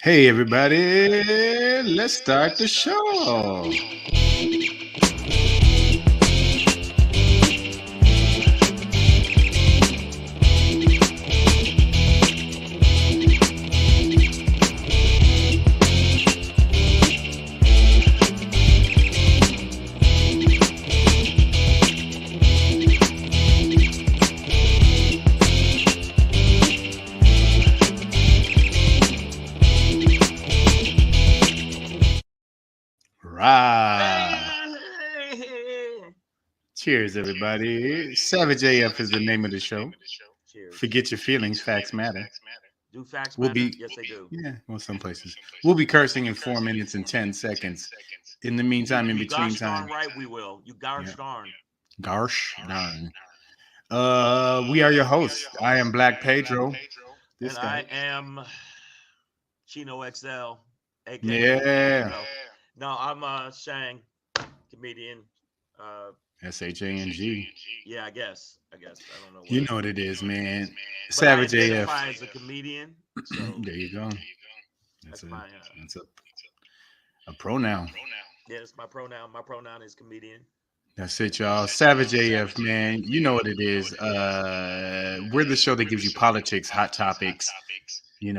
Hey, everybody, let's start the show. Right. Cheers, everybody. Savage AF is the name of the show. Cheers. Forget your feelings, facts matter. Do facts We'll matter? be, Yes, they do. yeah, well, some places. We'll be cursing in 4 minutes and 10 seconds. In the meantime, in You between gosh time, darn right we will. You gosh yeah, darn. garsh, darn. We are your hosts. I am Black Pedro. This And guy. I am Chino XL, aka Yeah. Ivanka. No, I'm Shang, comedian. Uh, SHANG. yeah, I guess. I don't know You what. know what it is, man. But I Savage AF. identify as a comedian, so There you go. That's that's a my that's a pronoun. yeah, it's my pronoun. My pronoun is comedian. That's it, y'all. Savage AF, man. You know what it is. We're the show that gives you politics, hot topics,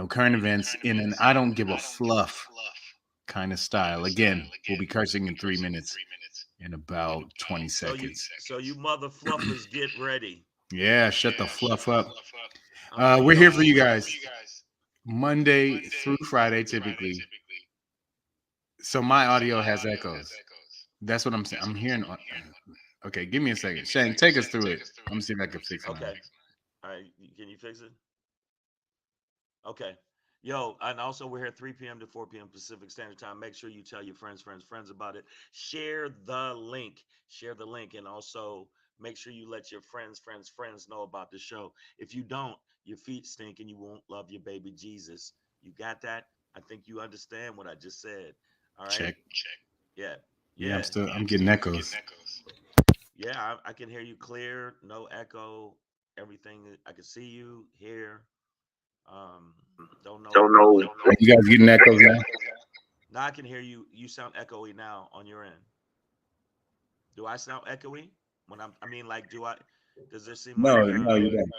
current events in an I don't give a fluff kind of style. Again, we'll be cursing in 3 minutes in about 20 seconds. So you mother fluffers, get ready. Yeah, shut the fluff up. I'm gonna We're need here all for the you fluff. guys Monday through Friday, typically. So my audio has echoes. That's what I'm saying. I'm hearing. Okay, give me a second. Shane, take us through it. I'm gonna see if I can fix mine. Okay. All right. Can you fix it? Okay. Yo, and also we're here 3 p.m. to 4 p.m. Pacific Standard Time. Make sure you tell your friends about it. Share the link. Share the link. And also make sure you let your friends know about the show. If you don't, your feet stink and you won't love your baby Jesus. You got that? I think you understand what I just said. All right. Check. Yeah. Yeah, Yeah. I'm getting echoes. Yeah. I can hear you clear. No echo. Everything. I can see you, hear. Um, don't know. Are you guys getting echoes now? Now I can hear you. You sound echoey now on your end. Do I sound echoey when I mean, like, do I? Does there seem No, like no, you don't.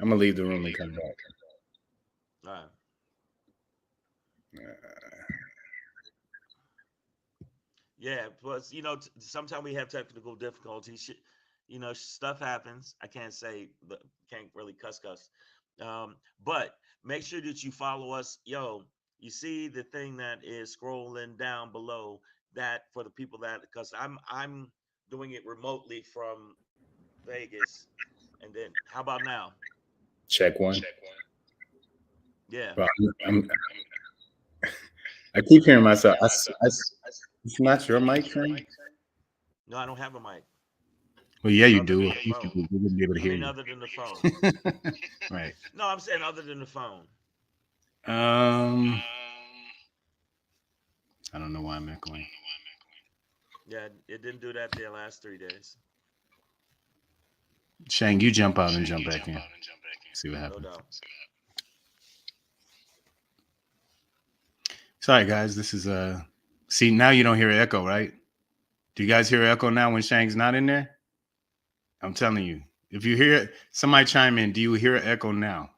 I'm gonna leave the room and come back. uh, yeah? Plus, sometimes we have technical difficulties. Stuff happens. I can't say can't really cuss. But make sure that you follow us. Yo, you see the thing that is scrolling down below that for the people that because I'm doing it remotely from Vegas. And then how about now? Check one. Yeah. Well, I keep hearing myself. It's not your mic, Shane? No, I don't have a mic. Well, yeah, you Other do. than If the you phone. we wouldn't be able to I hear mean you. other than the phone. Right. No, I'm saying other than the phone. Um, I don't know why I'm echoing. Yeah, it didn't do that the last 3 days. Shang, you jump out and jump back in. See what No happens. doubt. Sorry, guys. This is See, now you don't hear an echo, right? Do you guys hear an echo now when Shang's not in there? I'm telling you. If you hear it, somebody chime in. Do you hear an echo now?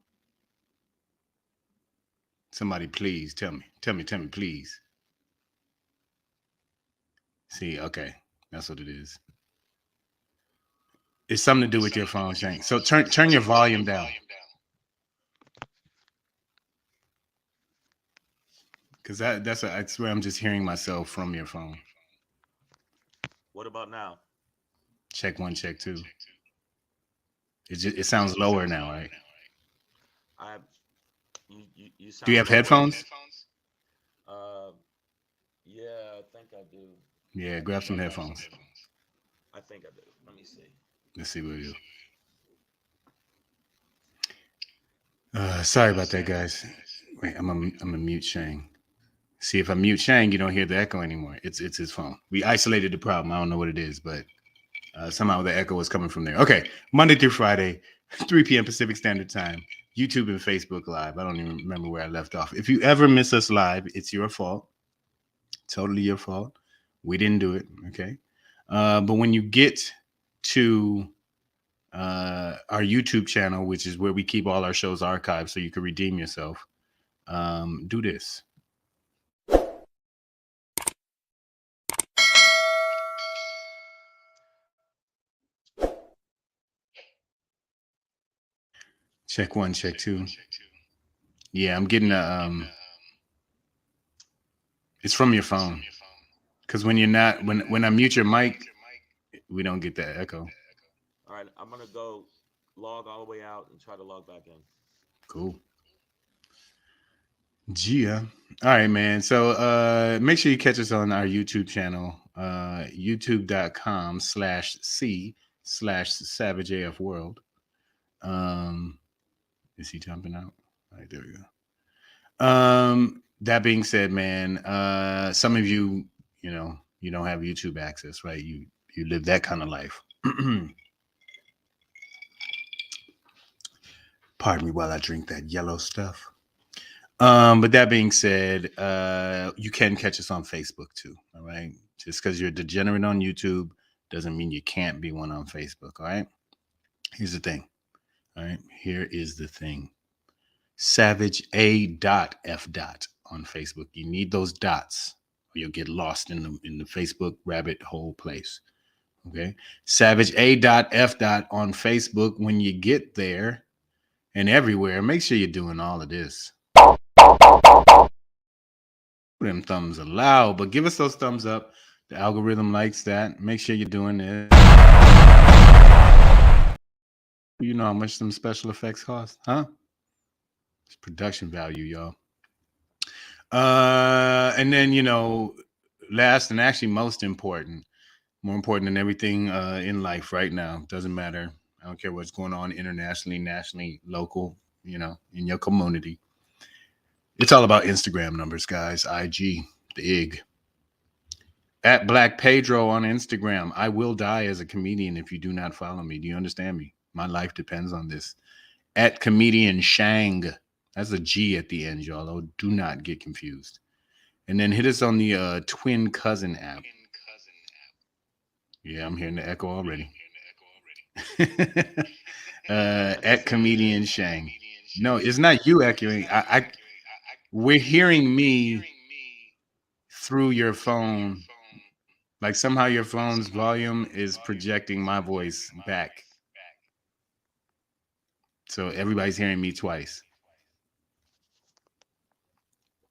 Somebody, please tell me. Tell me, please. See, okay, that's what it is. It's something to do with your phone, Shang. So turn your volume down. Because I swear I'm just hearing myself from your phone. What about now? Check one, check two. It sounds lower now, right? I you sound Do you have lower. headphones? Uh, yeah, I think I do. Yeah, grab some headphones. I think I do. Let me see. Let's see what it is. Sorry about that, guys. Wait, I'm a mute Shang. See, if I mute Shang, you don't hear the echo anymore. It's his phone. We isolated the problem. I don't know what it is, but somehow the echo is coming from there. Okay, Monday through Friday, 3 p.m. Pacific Standard Time. YouTube and Facebook Live. I don't even remember where I left off. If you ever miss us live, it's your fault. Totally your fault. We didn't do it. Okay. But when you get to our YouTube channel, which is where we keep all our shows archived so you can redeem yourself, do this. Check one, check two. Yeah, I'm getting it's from your phone. Because when you're not, when I mute your mic, we don't get that echo. All right, I'm gonna go log all the way out and try to log back in. Cool. Gia. All right, man. So make sure you catch us on our YouTube channel, youtube.com/C/SavageAF World. Is he jumping out? All right, there we go. That being said, man, some of you, you don't have YouTube access, right? You live that kind of life. Pardon me while I drink that yellow stuff. But that being said, you can catch us on Facebook too. All right. Just because you're a degenerate on YouTube doesn't mean you can't be one on Facebook. All right. Here's the thing. All right. Here is the thing. Savage A.F. on Facebook. You need those dots or you'll get lost in the Facebook rabbit hole place. Okay. Savage A.F. on Facebook. When you get there and everywhere, make sure you're doing all of this. Them thumbs are loud, but give us those thumbs up. The algorithm likes that. Make sure you're doing this. You know how much some special effects cost, huh? It's production value, y'all. And then last and actually most important, more important than everything in life right now. Doesn't matter. I don't care what's going on internationally, nationally, local. In your community. It's all about Instagram numbers, guys. IG, the IG. At Black Pedro on Instagram. I will die as a comedian if you do not follow me. Do you understand me? My life depends on this. At Comedian Shang. That's a G at the end, y'all. Oh, do not get confused. And then hit us on the Twin Cousin app. Yeah, I'm hearing the echo already. At Comedian Shang. No, it's not you echoing. We're hearing me through your phone. Like somehow your phone's volume is projecting my voice back. So everybody's hearing me twice.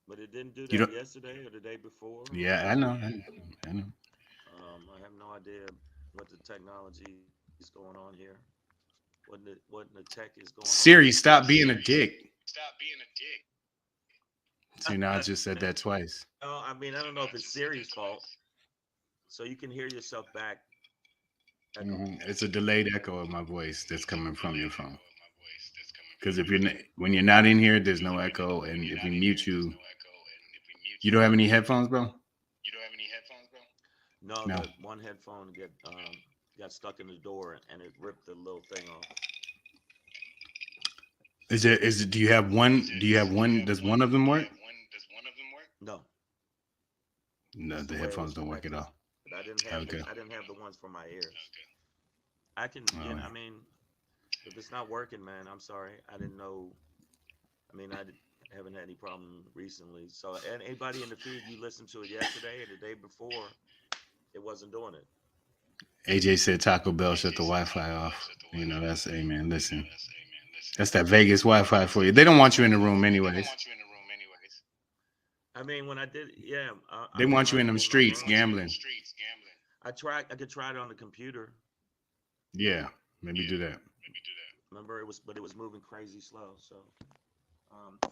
But it didn't do You that don't. yesterday or the day before or Yeah, I know. whatever. I know. I have no idea what the technology is going on here. What in the tech is going on. Siri, stop being a dick. See, now I just said that twice. No, I mean I don't know if it's Siri's fault. So you can hear yourself back echoing. It's a delayed echo of my voice that's coming from your phone. Because when you're not in here, there's no echo, and if we mute you, you don't have any headphones, bro. No, No. the one headphone got stuck in the door and it ripped the little thing off. Do you have one? Do you have one? Does one of them work? No, No, that's the the way it was headphones don't work at connected. all. But Okay. I didn't have the ones for my ears. I can, All right. I mean, if it's not working, man, I'm sorry. I didn't know. I mean, haven't had any problem recently. So, and anybody in the feed, you listened to it yesterday or the day before, it wasn't doing it. AJ said Taco Bell shut the Wi-Fi off. That's amen. Listen, that's that Vegas Wi-Fi for you. They don't want you in the room anyways. I mean, when I did, yeah, They I'm want you in them comfortable in my streets room. gambling. I could try it on the computer. Yeah, maybe do that. Remember, but it was moving crazy slow. So,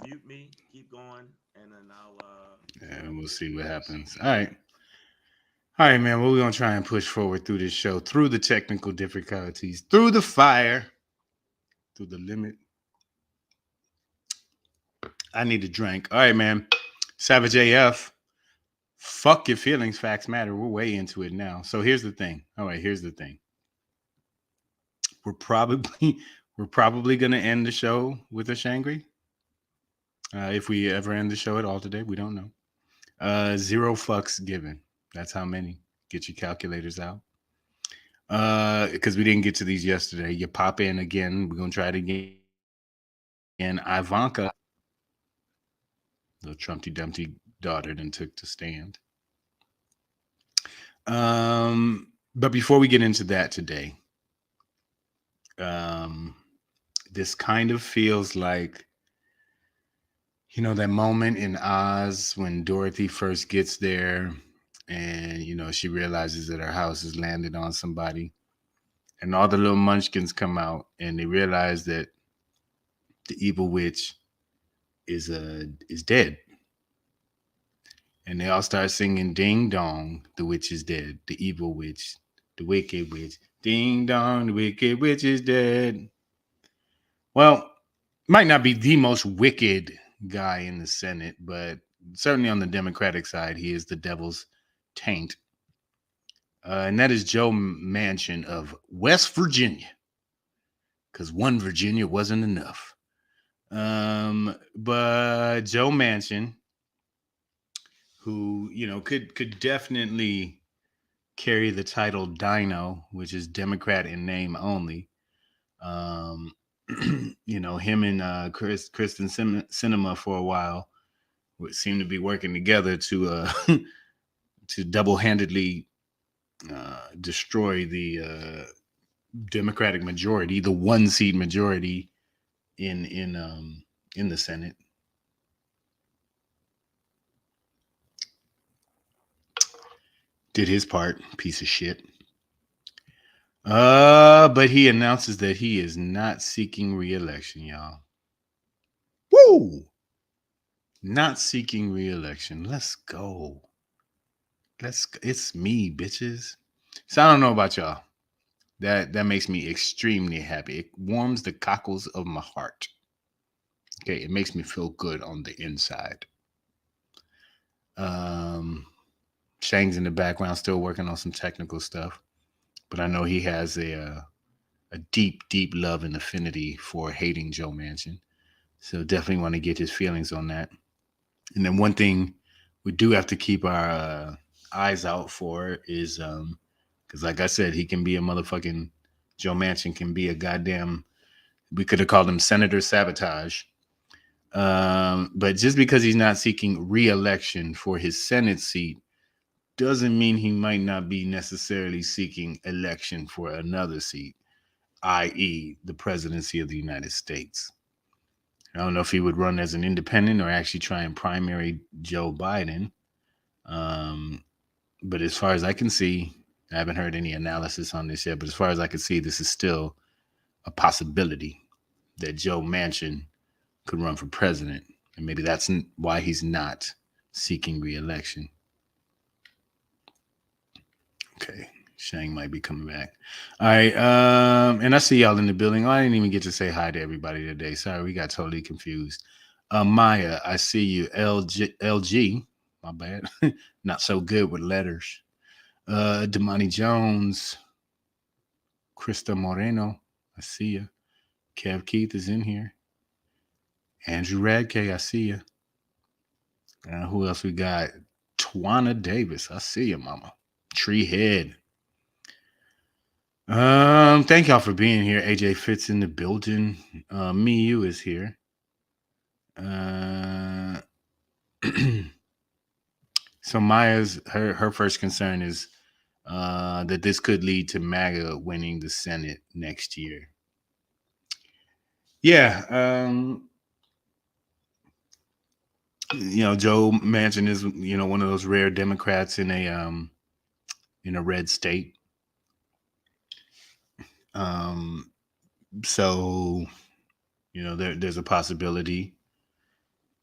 mute me, keep going, and then I'll see what I And can we'll do. see what happens. All right. All right, man. Well, we're going to try and push forward through this show, through the technical difficulties, through the fire, through the limit. I need a drink. All right, man. Savage AF. Fuck your feelings. Facts matter. We're way into it now. So here's the thing. All right, here's the thing. We're probably We're probably going to end the show with a Shangri. If we ever end the show at all today, we don't know. Zero fucks given. That's how many. Get your calculators out. Because we didn't get to these yesterday. You pop in again. We're gonna try it again. Ivanka, the Trumpty Dumpty daughter, then took to stand. But before we get into that today, um, this kind of feels like, you know, that moment in Oz when Dorothy first gets there and, you know, she realizes that her house has landed on somebody. And all the little munchkins come out and they realize that the evil witch is dead. And they all start singing ding dong, the witch is dead. The evil witch, the wicked witch. Ding dong, the wicked witch is dead. Well, might not be the most wicked guy in the Senate, but certainly on the Democratic side, he is the devil's taint. And that is Joe Manchin of West Virginia, because one Virginia wasn't enough. But Joe Manchin, who, you know, could definitely carry the title Dino, which is Democrat in name only. Um, you know, him and Kristen Cinema for a while would seem to be working together to to double-handedly destroy the Democratic majority, the one-seat majority in the Senate. Did his part, piece of shit. But he announces that he is not seeking re-election, y'all. Woo! Not seeking re-election. Let's go. It's me, bitches. So I don't know about y'all. That makes me extremely happy. It warms the cockles of my heart. Okay, it makes me feel good on the inside. Um Shang's in the background still working on some technical stuff, but I know he has a deep, deep love and affinity for hating Joe Manchin. So definitely want to get his feelings on that. And then one thing we do have to keep our eyes out for is because like I said, he can be a motherfucking Joe Manchin can be a goddamn. We could have called him Senator Sabotage. But just because he's not seeking re-election for his Senate seat doesn't mean he might not be necessarily seeking election for another seat, i.e., the presidency of the United States. I don't know if he would run as an independent or actually try and primary Joe Biden. Um, but as far as I can see, I haven't heard any analysis on this yet, but as far as I can see, this is still a possibility that Joe Manchin could run for president. And maybe that's why he's not seeking re-election. Okay. Shang might be coming back. All right. And I see y'all in the building. Oh, I didn't even get to say hi to everybody today. Sorry, we got totally confused. Maya, I see you. LG, my bad. Not so good with letters. Damani Jones, Krista Moreno, I see you. Kev Keith is in here. Andrew Radke, I see you. Who else we got? Twana Davis, I see you, mama. Treehead. Thank y'all for being here. AJ Fitz in the building. Me, you is here. So Maya's her first concern is that this could lead to MAGA winning the Senate next year. Yeah, you know, Joe Manchin is, you know, one of those rare Democrats in a red state. So, you know, there's a possibility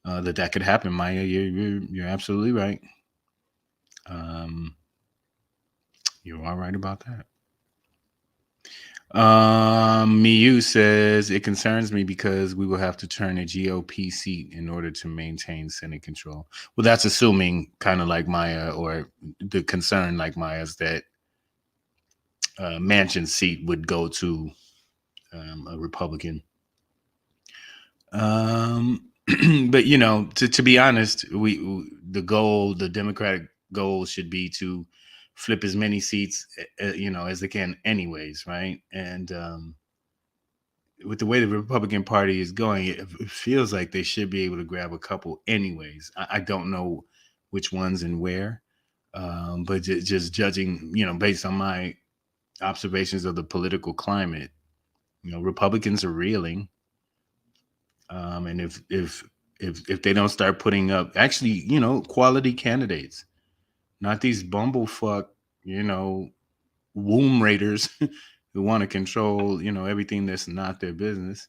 that could happen. Maya, you're absolutely right. You're all right about that. Miyu says it concerns me because we will have to turn a GOP seat in order to maintain Senate control. Well, that's assuming kind of like Maya, or the concern like Maya's that Manchin's seat would go to a Republican. Um, but to be honest, the goal, the Democratic goal, should be to flip as many seats, as they can, anyways, right? And with the way the Republican Party is going, it feels like they should be able to grab a couple, anyways. I don't know which ones and where, but just judging, based on my observations of the political climate, Republicans are reeling. And if they don't start putting up actually, quality candidates, not these bumblefuck, you know, womb raiders who want to control, everything that's not their business.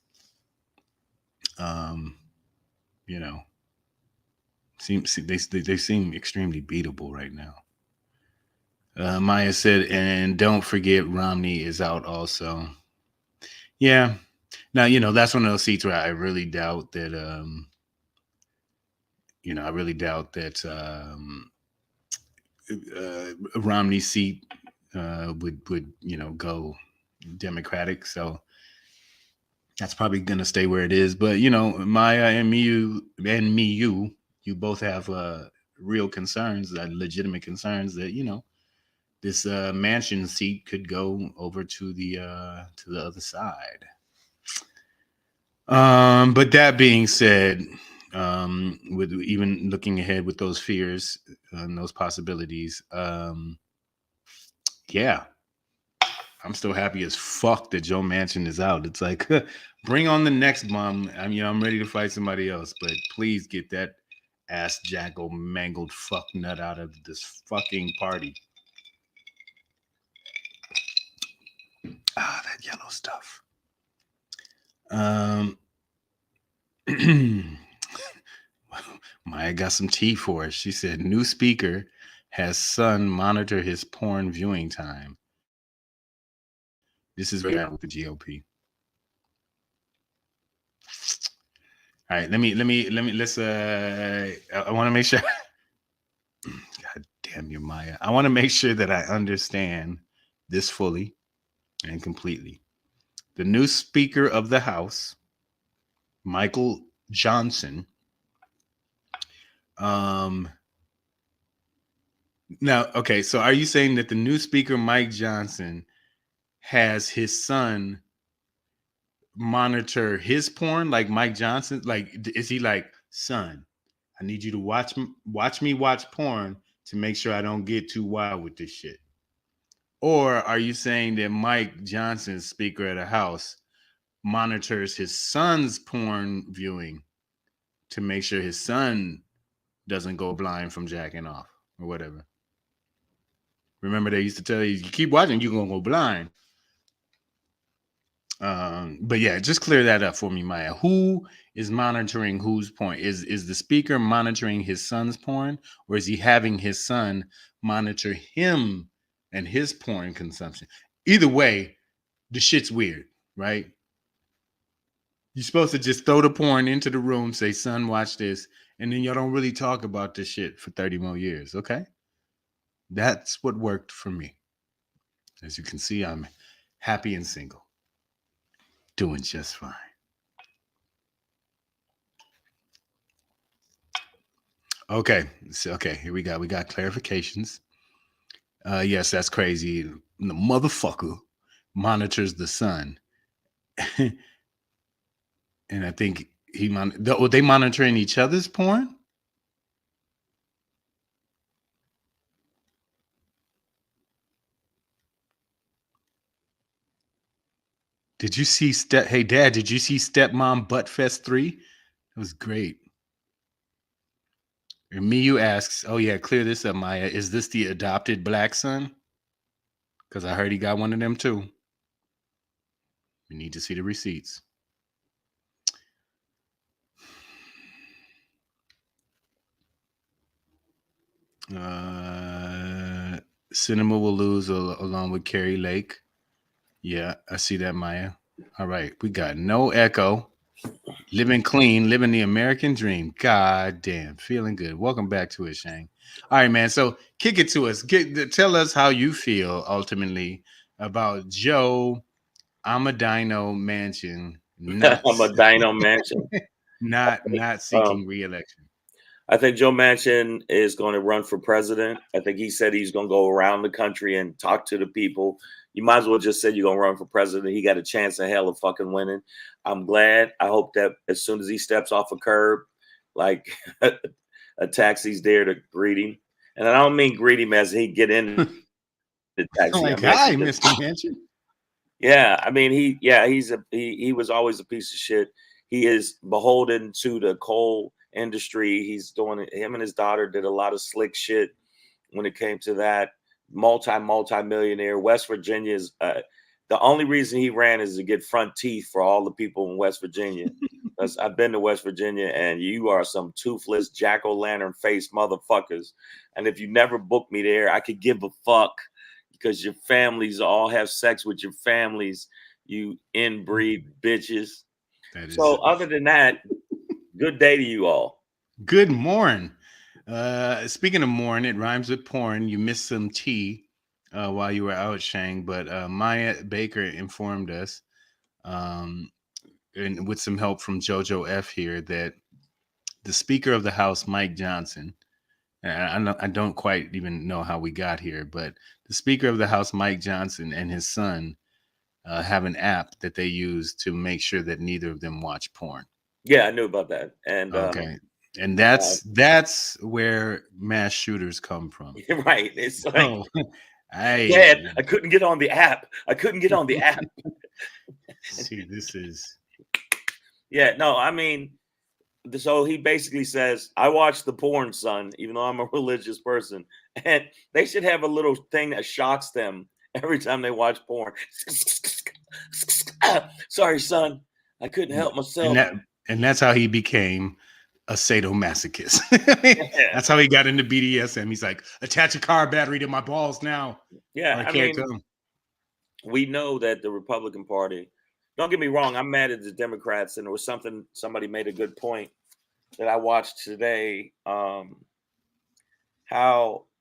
Um, you know, they seem extremely beatable right now. Maya said, and don't forget Romney is out also. Yeah. Now, that's one of those seats where I really doubt that I really doubt that Romney's seat would go Democratic. So that's probably going to stay where it is. But Maya and you both have real concerns, legitimate concerns that this mansion seat could go over to the other side. But that being said, with even looking ahead with those fears and those possibilities, yeah, I'm still happy as fuck that Joe Manchin is out. It's like, bring on the next bum. I'm ready to fight somebody else, but please get that ass jackal mangled fuck nut out of this fucking party. That yellow stuff. Maya got some tea for us. She said, new speaker has son monitor his porn viewing time. This is where we're at with the GOP. All right, let's I want to make sure. God damn you, Maya. I want to make sure that I understand this fully and completely. The new Speaker of the House, Michael Johnson. Now, okay, so are you saying that the new Speaker, Mike Johnson, has his son monitor his porn like Mike Johnson? Like, is he like, son, I need you to watch me watch porn to make sure I don't get too wild with this shit? Or are you saying that Mike Johnson, Speaker of the House, monitors his son's porn viewing to make sure his son doesn't go blind from jacking off or whatever? Remember, they used to tell you keep watching, you're gonna go blind. But yeah, just clear that up for me, Maya. Who is monitoring whose porn? Is the speaker monitoring his son's porn, or is he having his son monitor him and his porn consumption? Either way, the shit's weird, right? You're supposed to just throw the porn into the room, say, son, watch this, and then y'all don't really talk about this shit for 30 more years, okay? That's what worked for me. As you can see, I'm happy and single. Doing just fine. Okay. So, okay, here we got clarifications. Yes, that's crazy. The motherfucker monitors the sun. And I think they monitoring each other's porn? Did you see Hey Dad, did you see Stepmom Buttfest 3? It was great. And Miyu asks, oh yeah, clear this up, Maya. Is this the adopted black son? Because I heard he got one of them too. We need to see the receipts. Cinema will lose along with Carrie Lake. Yeah, I see that, Maya. All right, we got no echo. Living clean, living the American dream. God damn, feeling good. Welcome back to it, Shane. All right, man. So kick it to us. Tell us how you feel ultimately about Joe I'm a Dino Mansion, not I'm a Dino Mansion. not Um, seeking re-election. I think Joe Manchin is going to run for president. I think he said he's going to go around the country and talk to the people. You might as well just say you're going to run for president. He got a chance in hell of fucking winning. I'm glad. I hope that as soon as he steps off a curb, like a taxi's there to greet him. And I don't mean greet him as he get in the taxi. I Like, mean, as hi, he just, Mr. Mansion. yeah. I mean, he was always a piece of shit. He is beholden to the coal industry. He's doing it. Him and his daughter did a lot of slick shit when it came to that. Multi millionaire. West Virginia is the only reason he ran is to get front teeth for all the people in West Virginia. Because I've been to West Virginia, and you are some toothless jack-o'-lantern face motherfuckers. And if you never booked me there, I could give a fuck, because your families all have sex with your families, you inbreed bitches. That So is other than that, good day to you all. good morn. Speaking of morn, it rhymes with porn. You missed some tea while you were out, Shang, but Maya Baker informed us, um, and with some help from Jojo F here, that the Speaker of the House, Mike Johnson, and I don't quite even know how we got here, but the Speaker of the House, Mike Johnson, and his son have an app that they use to make sure that neither of them watch porn. Yeah, I knew about that. And Okay. And uh, that's where mass shooters come from. right. It's like, Oh, Dad, I I couldn't get on the app. I couldn't get on the app. see. This is Yeah, no, I mean, so he basically says, I watch the porn, son, even though I'm a religious person. And they should have a little thing that shocks them every time they watch porn. Sorry, son. I couldn't help and myself. that and that's how he became a sadomasochist. Yeah. That's how he got into BDSM. He's like, attach a car battery to my balls now, or Yeah. I I can't mean, come. we know that the Republican Party, don't get me wrong, I'm mad at the Democrats. And there was somebody made a good point that I watched today. How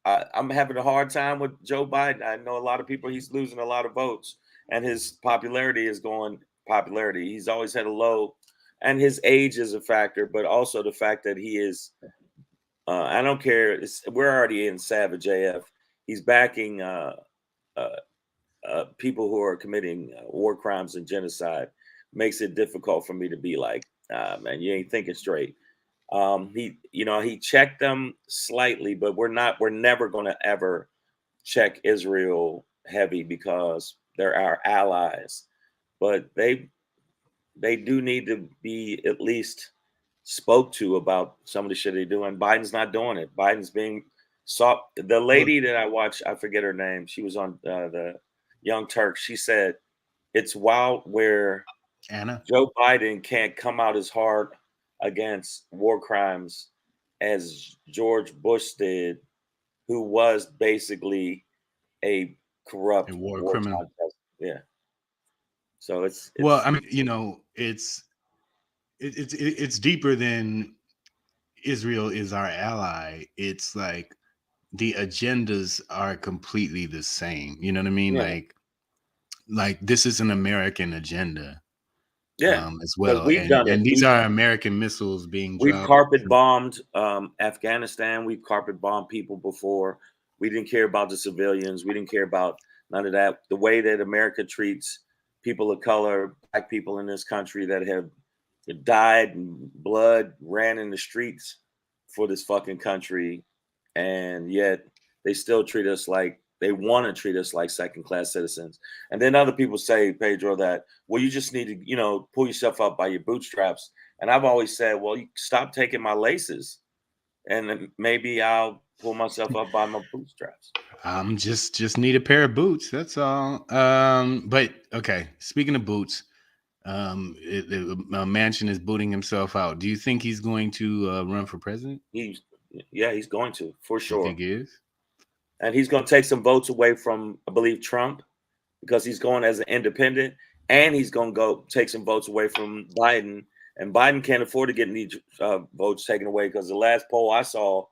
I'm having a hard time with Joe Biden. I know a lot of people, he's losing a lot of votes, and his popularity is going popularity. He's always had a low, and his age is a factor, but also the fact that he is, I don't care. We're already in Savage AF. He's backing uh, people who are committing war crimes and genocide. Makes it difficult for me to be like, man, you ain't thinking straight. He checked them slightly, but we're never going to ever check Israel heavy because they're our allies. But they do need to be at least spoke to about some of the shit they do. And Biden's not doing it. Biden's being sought. The Well, lady that I watched, I forget her name. She was on the Young Turks. She said it's wild where Anna. Joe Biden can't come out as hard against war crimes as George Bush did, who was basically a A corrupt war criminal. wartime president. Yeah. So Well, it's I mean, it's deeper than Israel is our ally. It's like the agendas are completely the same. You know what I mean? yeah, Like this is an American agenda yeah. as Because well, we've done it. and these are American missiles being We've dropped. carpet bombed Afghanistan. We've carpet bombed people before. We didn't care about the civilians. We didn't care about none of that. The way that America treats people of color, black people in this country that have died and blood ran in the streets for this fucking country, and yet they still treat us like they want to treat us like second class citizens. And then other people say, Pedro, that well, you just need to, pull yourself up by your bootstraps. And I've always said, well, you stop taking my laces, and then maybe I'll pull myself up by my bootstraps. Just need a pair of boots. That's all. But okay. Speaking of boots, Mansion is booting himself out. Do you think he's going to run for president? He's going to, for You sure. think he is? And he's going to take some votes away from, I believe, Trump, because he's going as an independent, and he's going to go take some votes away from Biden. And Biden can't afford to get any votes taken away, because the last poll I saw,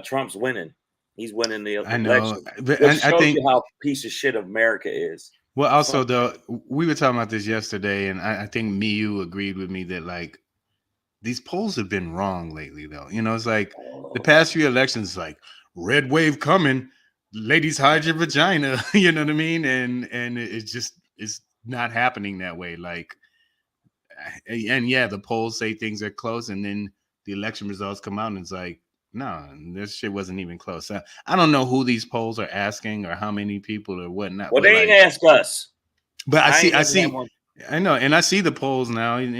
Trump's winning. He's winning the I know, election, but which I shows think you how piece of shit America is. Well, Fuck. also though, we were talking about this yesterday, and I think me you agreed with me that like these polls have been wrong lately, though. It's like the past few elections, like red wave coming, ladies hide your vagina. You know what I mean? And it's just it's not happening that way. Like, and yeah, the polls say things are close, and then the election results come out, and it's like, no, this shit wasn't even close. I don't know who these polls are asking or how many people or whatnot, Well, but they ain't like, ask us. but I ain't I never had see, one. I know, and I see the polls now, and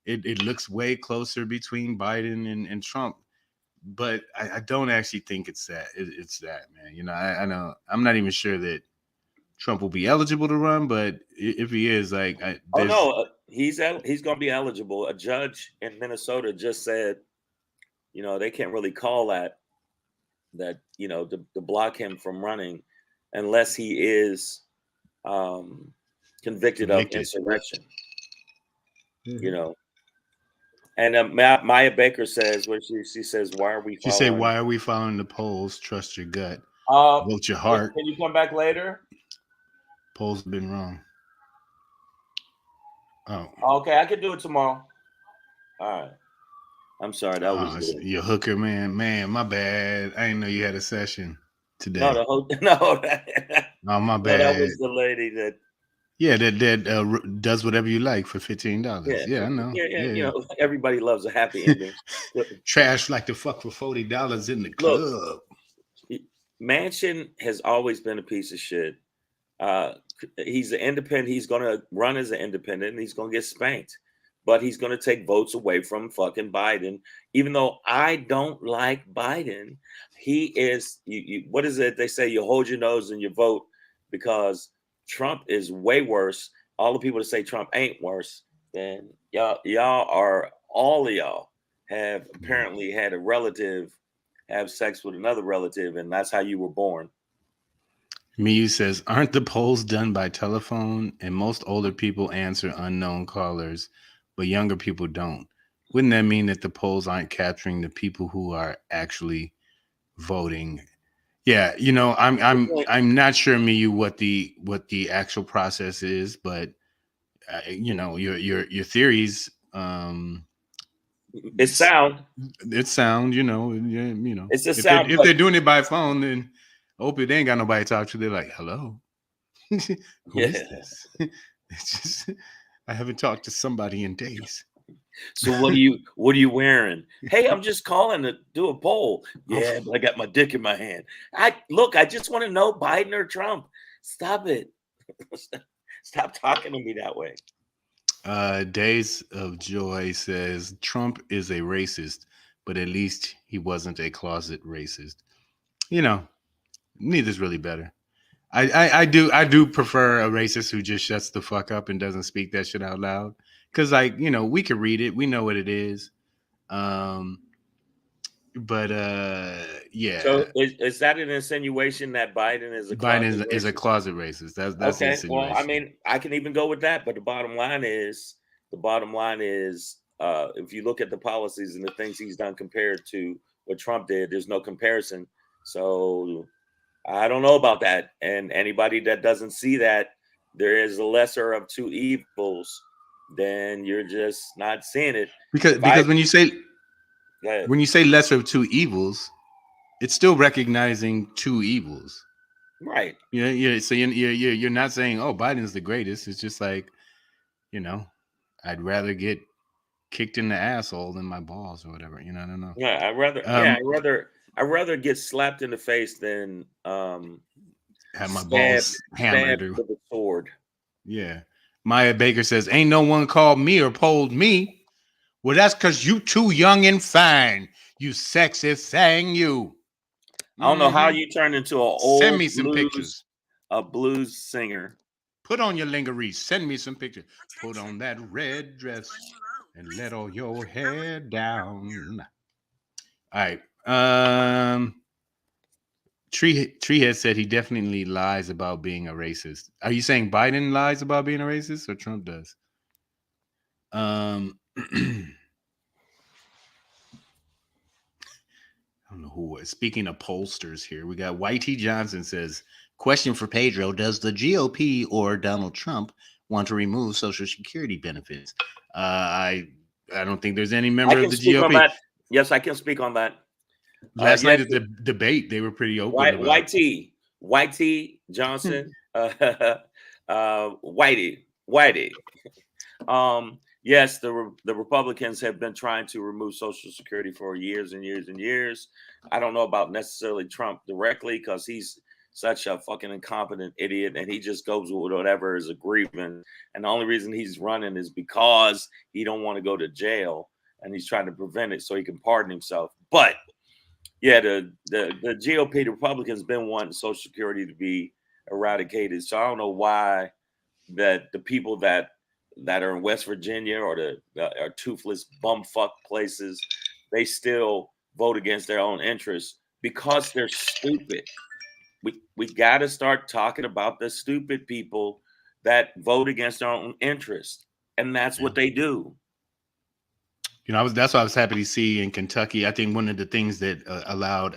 it looks way closer between Biden and Trump. But I don't actually think it's that. It's that, man. I know I'm not even sure that Trump will be eligible to run, but if he is, like, Oh there's no, he's going to be eligible. A judge in Minnesota just said, they can't really call that to block him from running unless he is um, convicted of convicted. insurrection. You Mhm. know, and Maya Baker says, what she says, why are we She say, following? "Why are we following the polls? Trust your gut, Uh, vote your can, heart. can you come back later? Polls have been wrong." Oh, Okay, I can do it tomorrow. All right. I'm sorry, that was oh, it's good. your hooker, man. Man, my bad. I didn't know you had a session No, today. the whole no, Oh, my no, that bad. was the lady that Yeah, that does whatever you like for $15. yeah, Yeah, I know. yeah, yeah. Yeah, yeah. Everybody loves a happy ending. Look, Trash like the fuck for $40 in the look, club. Manchin has always been a piece of shit. Uh, he's an independent. He's going to run as an independent, and he's going to get spanked. But he's going to take votes away from fucking Biden. Even though I don't like Biden, he is. What is it they say? You hold your nose and you vote because Trump is way worse. All the people that say Trump ain't worse than y'all. Y'all are all of y'all have Yeah. apparently had a relative have sex with another relative, and that's how you were born. Miyu says, aren't the polls done by telephone? And most older people answer unknown callers, but younger people don't. Wouldn't that mean that the polls aren't capturing the people who are actually voting? Yeah, I'm not sure, Miyu, what the actual process is, but your theories, It's sound. it's sound, It's a if they sound, if but they're doing it by phone, then I hope they ain't got nobody to talk to. They're like, hello. Who is yeah. this? It's just I haven't talked to somebody in days. So what are you wearing? Hey, I'm just calling to do a poll. I'm Yeah, but I got my dick in my hand. I just want to know Biden or Trump. Stop it. Stop talking to me that way. Days of Joy says Trump is a racist, but at least he wasn't a closet racist. You know, neither's really better. I do prefer a racist who just shuts the fuck up and doesn't speak that shit out loud. Cause like, we could read it, we know what it is. Um, but yeah, So is that an insinuation that Biden is a Biden closet is a racist? closet racist. That's the Okay, well, I insinuation. mean, I can even go with that, but the bottom line is, if you look at the policies and the things he's done compared to what Trump did, there's no comparison. So I don't know about that. And anybody that doesn't see that there is a lesser of two evils, then you're just not seeing it. Because If I, because when you say yeah, when you say lesser of two evils, it's still recognizing two evils. right, So you're not saying, oh, Biden's the greatest. It's just like, you know, I'd rather get kicked in the asshole than my balls or whatever. I don't know. yeah, Um, I'd rather get slapped in the face than have my stabbed balls hammered stabbed or with a sword. yeah. Maya Baker says, ain't no one called me or polled me. Well, that's because you too young and fine. You sexy thing, you. I don't know how Mm-hmm. you turned into an Send old me some pictures. blues singer. Put on your lingerie. Send me some pictures. Put on that red dress and let all your hair down. All right. Treehead said he definitely lies about being a racist. Are you saying Biden lies about being a racist or Trump does? I don't know who. Speaking of pollsters here, we got YT Johnson says Question for Pedro: does the GOP or Donald Trump want to remove Social Security benefits? I I don't think there's any I member of can the speak on GOP. that. Yes, I can speak on that. Last night Yes, at the debate, they were pretty open White about. Whitey Johnson, Whitey. Yes, the Republicans have been trying to remove Social Security for years and years and years. I don't know about necessarily Trump directly because he's such a fucking incompetent idiot, and he just goes with whatever is a grievance. And the only reason he's running is because he don't want to go to jail, and he's trying to prevent it so he can pardon himself. But yeah, the GOP, the Republicans, been wanting Social Security to be eradicated. So I don't know why that the people that are in West Virginia or the are toothless bumfuck places, they still vote against their own interests because they're stupid. We got to start talking about the stupid people that vote against their own interests, and that's Yeah. what they do. That's what I was happy to see in Kentucky. I think one of the things that allowed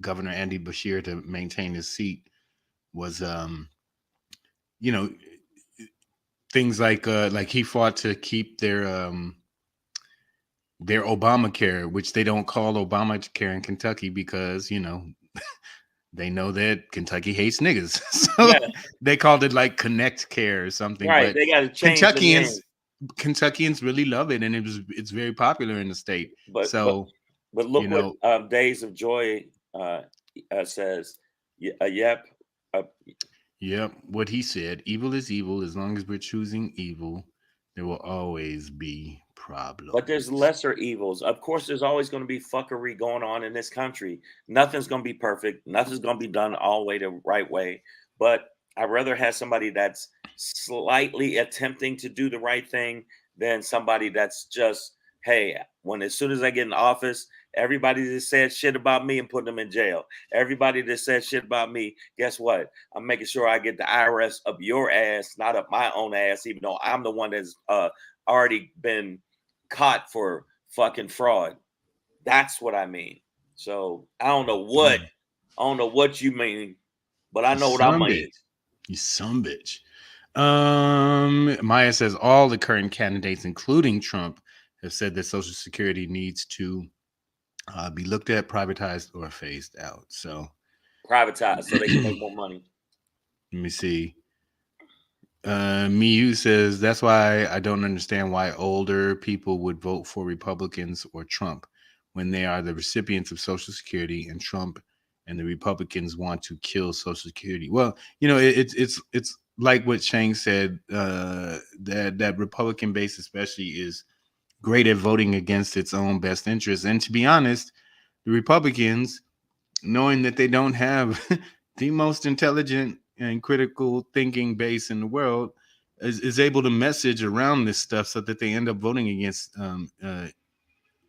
Governor Andy Bashir to maintain his seat was, you know, things like he fought to keep their Obamacare, which they don't call Obamacare in Kentucky because they know that Kentucky hates niggas, so Yeah, they called it like Connect Care or something. right. But They got to change the name. Kentuckians Kentuckians really love it, and it's very popular in the state. But but So but you look what know, Days of Joy says. Yep. Uh, yep, what he said: evil is evil. As long as we're choosing evil, there will always be but there's problems. lesser evils. Of course, there's always going to be fuckery going on in this country. Nothing's going to be perfect. Nothing's going to be done all way the right way. But I'd rather have somebody that's slightly attempting to do the right thing than somebody that's just, hey, when as soon as I get in office, everybody that said shit about me and putting them in jail. Everybody that said shit about me, guess what? I'm making sure I get the IRS up your ass, not up my own ass, even though I'm the one that's already been caught for fucking fraud. That's what I mean. So I don't know what you mean, but I You know what I some bitch. mean. You some bitch. Maya says all the current candidates, including Trump, have said that Social Security needs to be looked at, privatized, or phased out. So Privatized so they can make more money. let me see. Miyu says that's why I don't understand why older people would vote for Republicans or Trump when they are the recipients of Social Security, and Trump and the Republicans want to kill Social Security. Well, it's like what Shang said, that Republican base especially is great at voting against its own best interests. And to be honest, the Republicans, knowing that they don't have the most intelligent and critical thinking base in the world, is able to message around this stuff so that they end up voting against their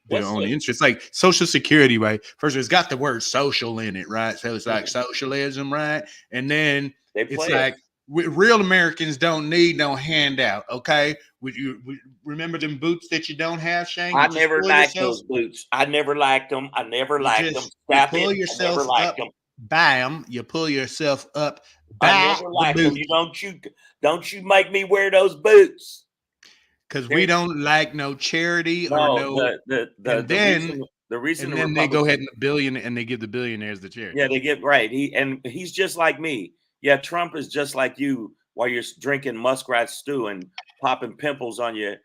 What's own the interests. Like Social Security, right? First, it's got the word social in it, right? So it's like socialism, right? And then they it's play it? like real Americans don't need no handout, okay? Would you remember them boots that you don't have, Shane? I You just never pull liked yourself. those boots. I never liked them. I never You liked them. just you Stop it. pull I never yourself liked up, them. bam. You pull yourself up I by never the liked them. boot You don't you make me wear those boots. because we They're don't like no charity or no no. And then the reason and the then they go ahead Republicans, and they give the billionaires the yeah, charity. they get right. He's just like me. Yeah, Trump is just like you while you're drinking muskrat stew and popping pimples on your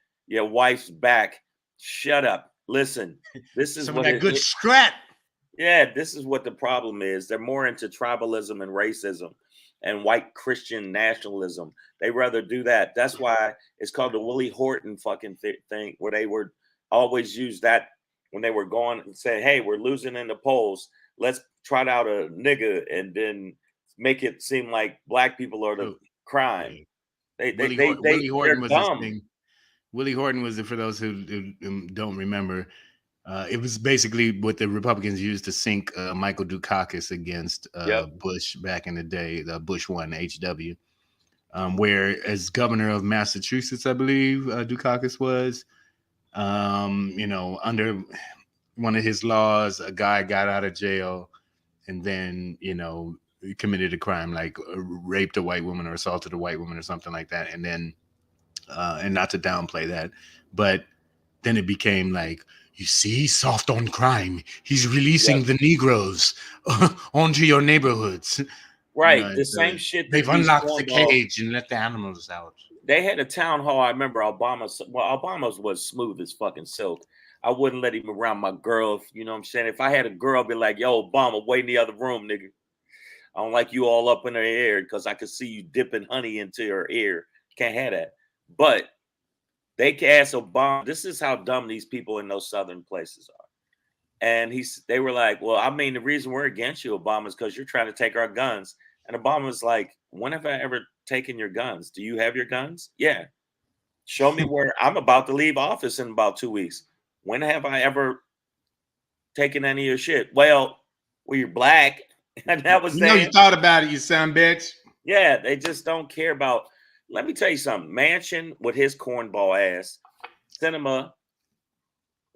wife's back. Shut up. Listen, this is Some of what that good it scrap. yeah, this is what the problem is. They're more into tribalism and racism and white Christian nationalism. They rather do that. That's why it's called the Willie Horton fucking thing, where they would always use that when they were going and say, "Hey, we're losing in the polls. Let's trot out a nigga and then make it seem like black people are the Oh, crime." yeah. Willie Horton They're was this dumb. thing. Willie Horton was, for those who don't remember, it was basically what the Republicans used to sink Michael Dukakis against Yep. Bush back in the day, the Bush 1 HW, where as governor of Massachusetts, I believe Dukakis was, under one of his laws, a guy got out of jail and then, committed a crime, like raped a white woman or assaulted a white woman or something like that, and then and not to downplay that, but then it became like, you see, soft on crime. He's Yep. releasing the Negroes onto your neighborhoods. You know, Right. The same shit they've that these unlocked the cornballs. cage and let the animals out. They had a town hall. I remember Obama's was smooth as fucking silk. I wouldn't let him around my girl. You know what I'm saying? If I had a girl, I'd be like, yo, Obama, wait in the other room, nigga. I don't like you all up in her ear because I could see you dipping honey into her ear. Can't have that. But they can ask Obama. This is how dumb these people in those southern places are. And they were like, well, I mean, the reason we're against you, Obama, is because you're trying to take our guns. And Obama was like, when have I ever taken your guns? Do you have your guns? Yeah. Show me where. I'm about to leave office in about 2 weeks. When have I ever taken any of your shit? Well, you're black. And that was You know, you thought about it, you son bitch. yeah, they just don't care about. Let me tell you something. Manchin with his cornball ass, Cinema.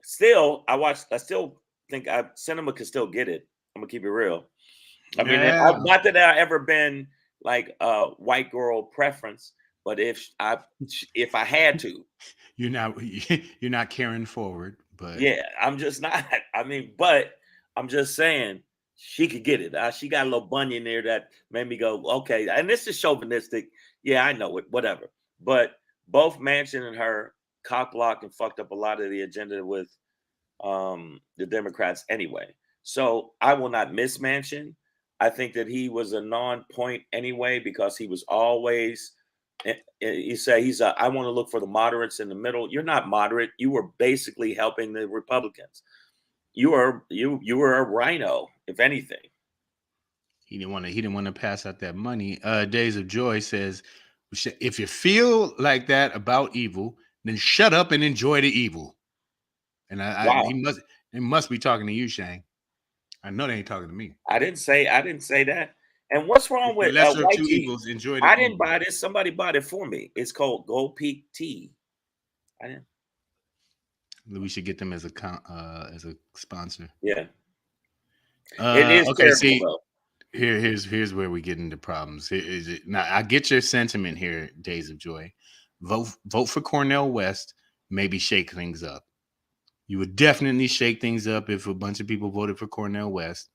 Still, I still think Cinema can still get it. I'm gonna keep it real. I mean, Yeah. not that I ever been like a white girl preference, but if I had to, You're not carrying forward, but yeah, I'm just not. I mean, but I'm just saying she could get it. She got a little bunion there that made me go, okay. And this is chauvinistic. Yeah, I know it. Whatever. But both Manchin and her cock blocked and fucked up a lot of the agenda with the Democrats anyway. So I will not miss Manchin. I think that he was a non-point anyway because he was always. You say I want to look for the moderates in the middle. You're not moderate. You were basically helping the Republicans. You were a rhino, if anything. he didn't want to pass out that money. Days of Joy says, if you feel like that about evil, then shut up and enjoy the evil. And Wow. he must be talking to you, Shane. I know they ain't talking to me. I didn't say that. And what's wrong The with lesser of white two tea? evils, enjoy the I evil. didn't buy this. Somebody bought it for me. It's called Gold Peak Tea. I didn't. We should get them as a sponsor. Yeah. It is Okay, terrible see, though. here's where we get into problems. Now I get your sentiment here, Days of Joy. Vote for Cornel West, maybe shake things up. You would definitely shake things up if a bunch of people voted for Cornel West.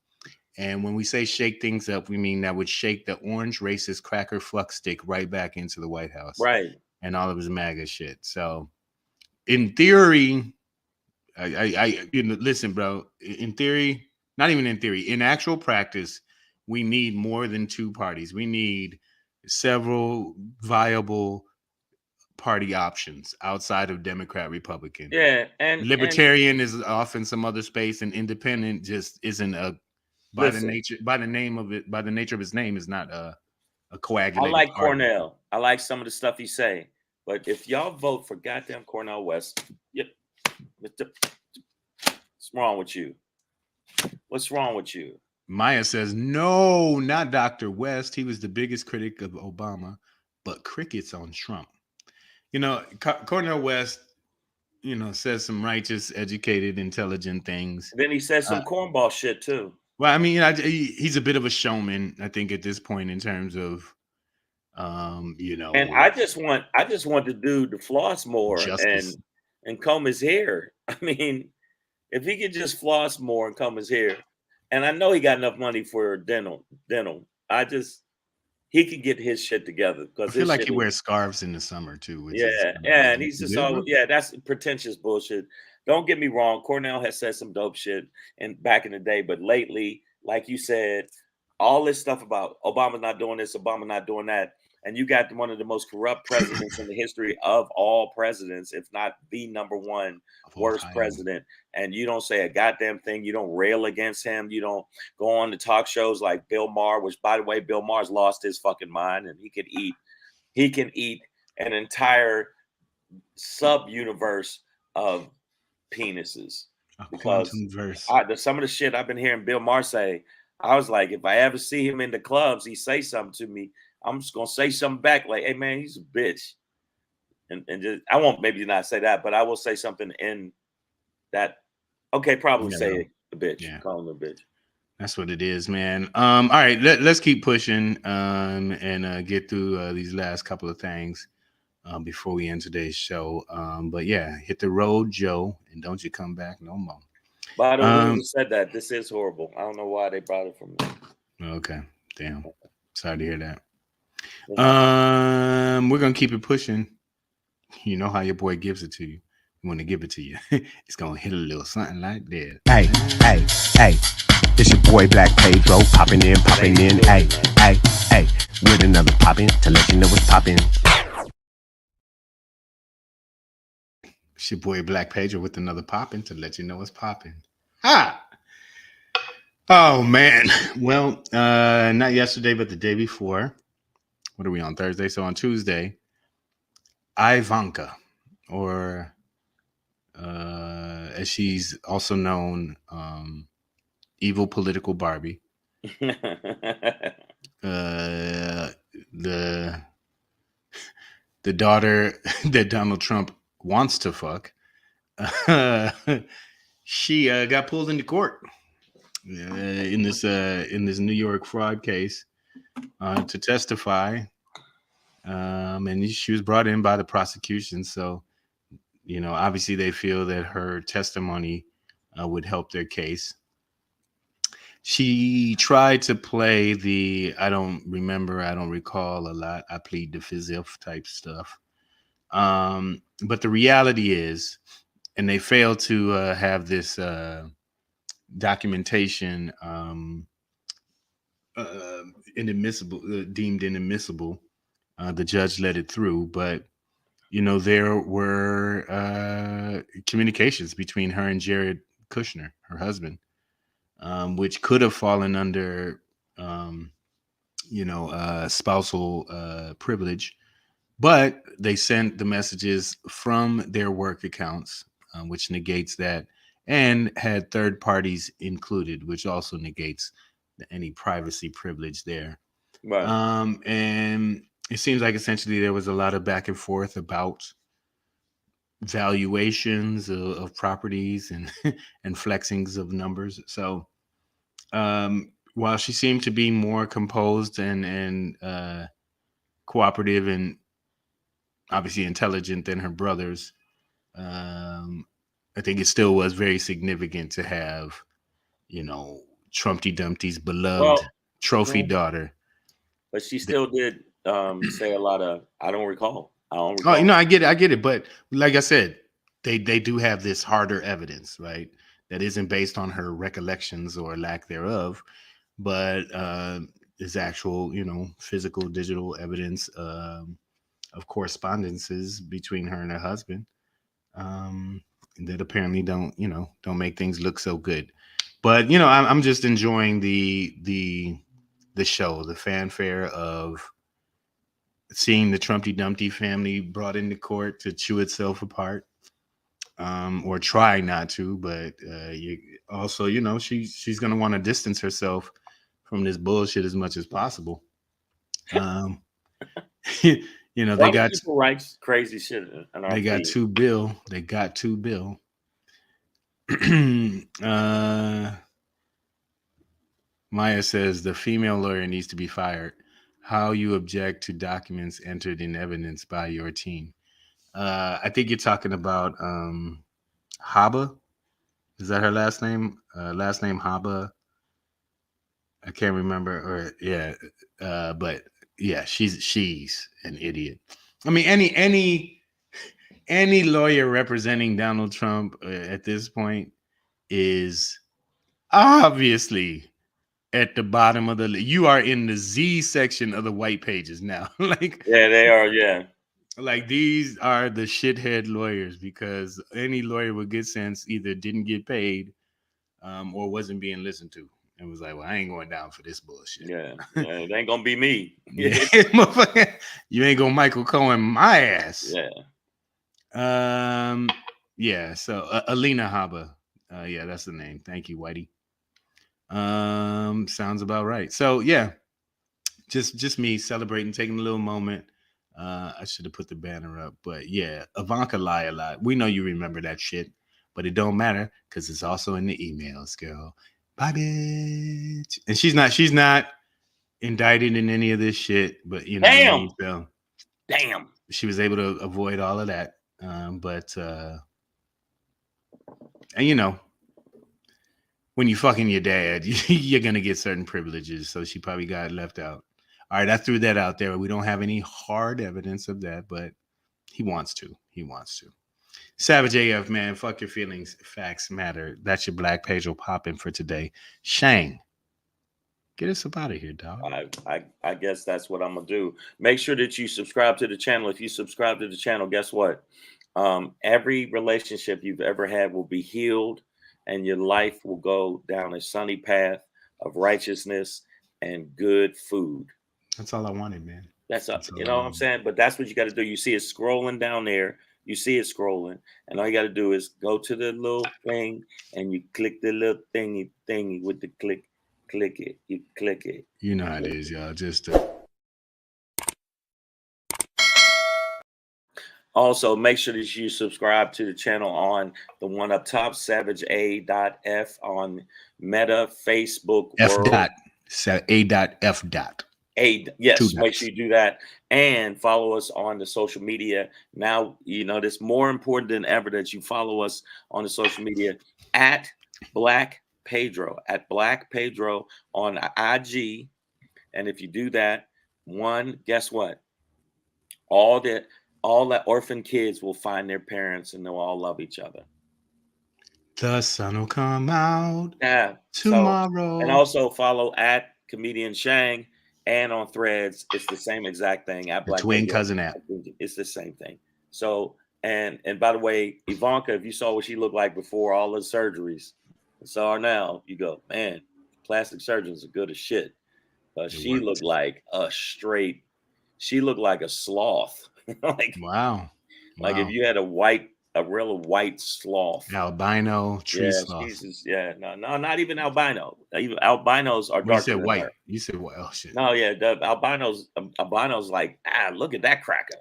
And when we say shake things up, we mean that would shake the orange racist cracker flux stick right back into the White House. Right. And all of his MAGA shit. So in theory, listen, bro. In theory, not even in theory, in actual practice, we need more than two parties. We need several viable party options outside of Democrat, Republican. Yeah, and Libertarian is off in some other space, and independent just isn't a by the nature of his name is not a coagulated. I like party. Cornell. I like some of the stuff he say. But if y'all vote for goddamn Cornel West, yep. What's wrong with you? What's wrong with you? Maya says, no, not Dr. West. He was the biggest critic of Obama, but crickets on Trump. You know, Cornel West, says some righteous, educated, intelligent things. Then he says some cornball shit too. Well, I mean, he's a bit of a showman, I think, at this point in terms of, And I just want the dude to floss more justice. and comb his hair. I mean, if he could just floss more and comb his hair, and I know he got enough money for dental. He could get his shit together because I feel like he wears scarves in the summer too. And he's just that's pretentious bullshit. Don't get me wrong, Cornell has said some dope shit and back in the day, but lately, like you said, all this stuff about Obama's not doing this, Obama not doing that, and you got one of the most corrupt presidents in the history of all presidents, if not the number one worst president, and you don't say a goddamn thing. You don't rail against him. You don't go on to talk shows like Bill Maher, which, by the way, Bill Maher's lost his fucking mind, and he can eat an entire sub universe of penises. Because some of the shit I've been hearing Bill Maher say, I was like, if I ever see him in the clubs, he say something to me, I'm just gonna say something back like, hey man, he's a bitch. And just, I won't maybe not say that, but I will say something in that. Okay, probably say it, a bitch. Yeah. Call him a bitch. That's what it is, man. All right, let's keep pushing and get through these last couple of things before we end today's show. But yeah, hit the road, Joe, and don't you come back no more. By the way, whoever Um, said that, this is horrible. I don't know why they brought it from me. okay, damn. Sorry to hear that. It's not- We're gonna keep it pushing. You know how your boy gives it to you. When they give it to you, it's gonna hit a little something like that. Hey, hey, hey, it's your boy Black Pedro popping in, popping in. Hey, hey, hey, with another popping to let you know what's popping. It's your boy Black Pedro with another popping to let you know what's popping. Ah, oh man. Well, not yesterday, but the day before. What are we on Thursday? So on Tuesday, Ivanka, or as she's also known, evil political Barbie. Uh, the daughter that Donald Trump wants to fuck. She got pulled into court in this New York fraud case to testify, and she was brought in by the prosecution. So obviously they feel that her testimony would help their case. She tried to play the I don't recall a lot. I plead the fifth type stuff. But the reality is, and they failed to have this documentation inadmissible, deemed inadmissible. The judge let it through, but there were communications between her and Jared Kushner, her husband, which could have fallen under, spousal privilege. But they sent the messages from their work accounts, which negates that, and had third parties included, which also negates any privacy privilege there. Right. And it seems like essentially there was a lot of back and forth about valuations of properties and and flexings of numbers. So while she seemed to be more composed and cooperative and obviously intelligent than her brothers, I think it still was very significant to have, Trumpty Dumpty's beloved Well, trophy mm, daughter. but she still did say a lot of. I don't recall. I don't Oh, recall. I get it, but like I said, they do have this harder evidence, right? That isn't based on her recollections or lack thereof, but is actual, physical, digital evidence of correspondences between her and her husband, that apparently don't make things look so good. But I'm just enjoying the show, the fanfare of seeing the Trumpty Dumpty family brought into court to chew itself apart, or try not to. But you also, she's going to want to distance herself from this bullshit as much as possible. Um, Why they do got people write crazy shit in our they got feed? two bill. They got two bill. uh, Maya says the female lawyer needs to be fired. How you object to documents entered in evidence by your team? I think you're talking about Haba. Is that her last name? Last name Haba. I can't remember. Or yeah, but yeah, she's an idiot. I mean, any lawyer representing Donald Trump at this point is obviously at the bottom of the you are in the Z section of the white pages now. Yeah, they are. Yeah, like these are the shithead lawyers, because any lawyer with good sense either didn't get paid or wasn't being listened to and was like, well, I ain't going down for this bullshit. yeah. It ain't gonna be me. Yeah, you ain't gonna Michael Cohen my ass. Yeah. Yeah, so Alina Haba, yeah, that's the name. Thank you, Whitey. Sounds about right. So yeah, just me celebrating, taking a little moment. I should have put the banner up, but yeah, Ivanka lie a lot. We know you remember that shit, but it don't matter because it's also in the emails, girl. Bye, bitch. And she's not indicted in any of this shit, but you know what I mean? So Damn. she was able to avoid all of that. But and you know, when you fucking your dad, you're gonna get certain privileges. So she probably got left out. All right, I threw that out there. We don't have any hard evidence of that, but he wants to. He wants to. Savage AF, man. Fuck your feelings. Facts matter. That's your Black Pedro popping for today. Shang, get us up out of here, dog. I guess that's what I'm gonna do. Make sure that you subscribe to the channel. If you subscribe to the channel, guess what? Every relationship you've ever had will be healed, and your life will go down a sunny path of righteousness and good food. That's all I wanted, man. That's you know what I'm saying? But that's what you got to do. You see it scrolling down there. You see it scrolling, and all you got to do is go to the little thing, and you click the little thingy with the click it. You click it. You know how it is, y'all. Just Also, make sure that you subscribe to the channel on the one up top, Savage A.F on Meta, Facebook, F World. dot. A.F dot. Yes, make sure you do that, and follow us on the social media. Now, you know, it's more important than ever that you follow us on the social media at Black Pedro on IG. And if you do that, guess what? All that orphan kids will find their parents, and they'll all love each other. The sun will come out So, tomorrow. and also follow at Comedian Shang. And on Threads, it's the same exact thing. At Black Twin Pedro, cousin app. It's the same thing. So, and by the way, Ivanka, if you saw what she looked like before all the surgeries, and saw her now, you go, man, plastic surgeons are good as shit. But she looked like a straight. She looked like a sloth. Like wow. Like if you had a real white sloth, albino tree sloth. No, not even albino. Even albinos are darker. You said than white. Her. You said what? Oh shit. No, yeah, the albinos like look at that cracker.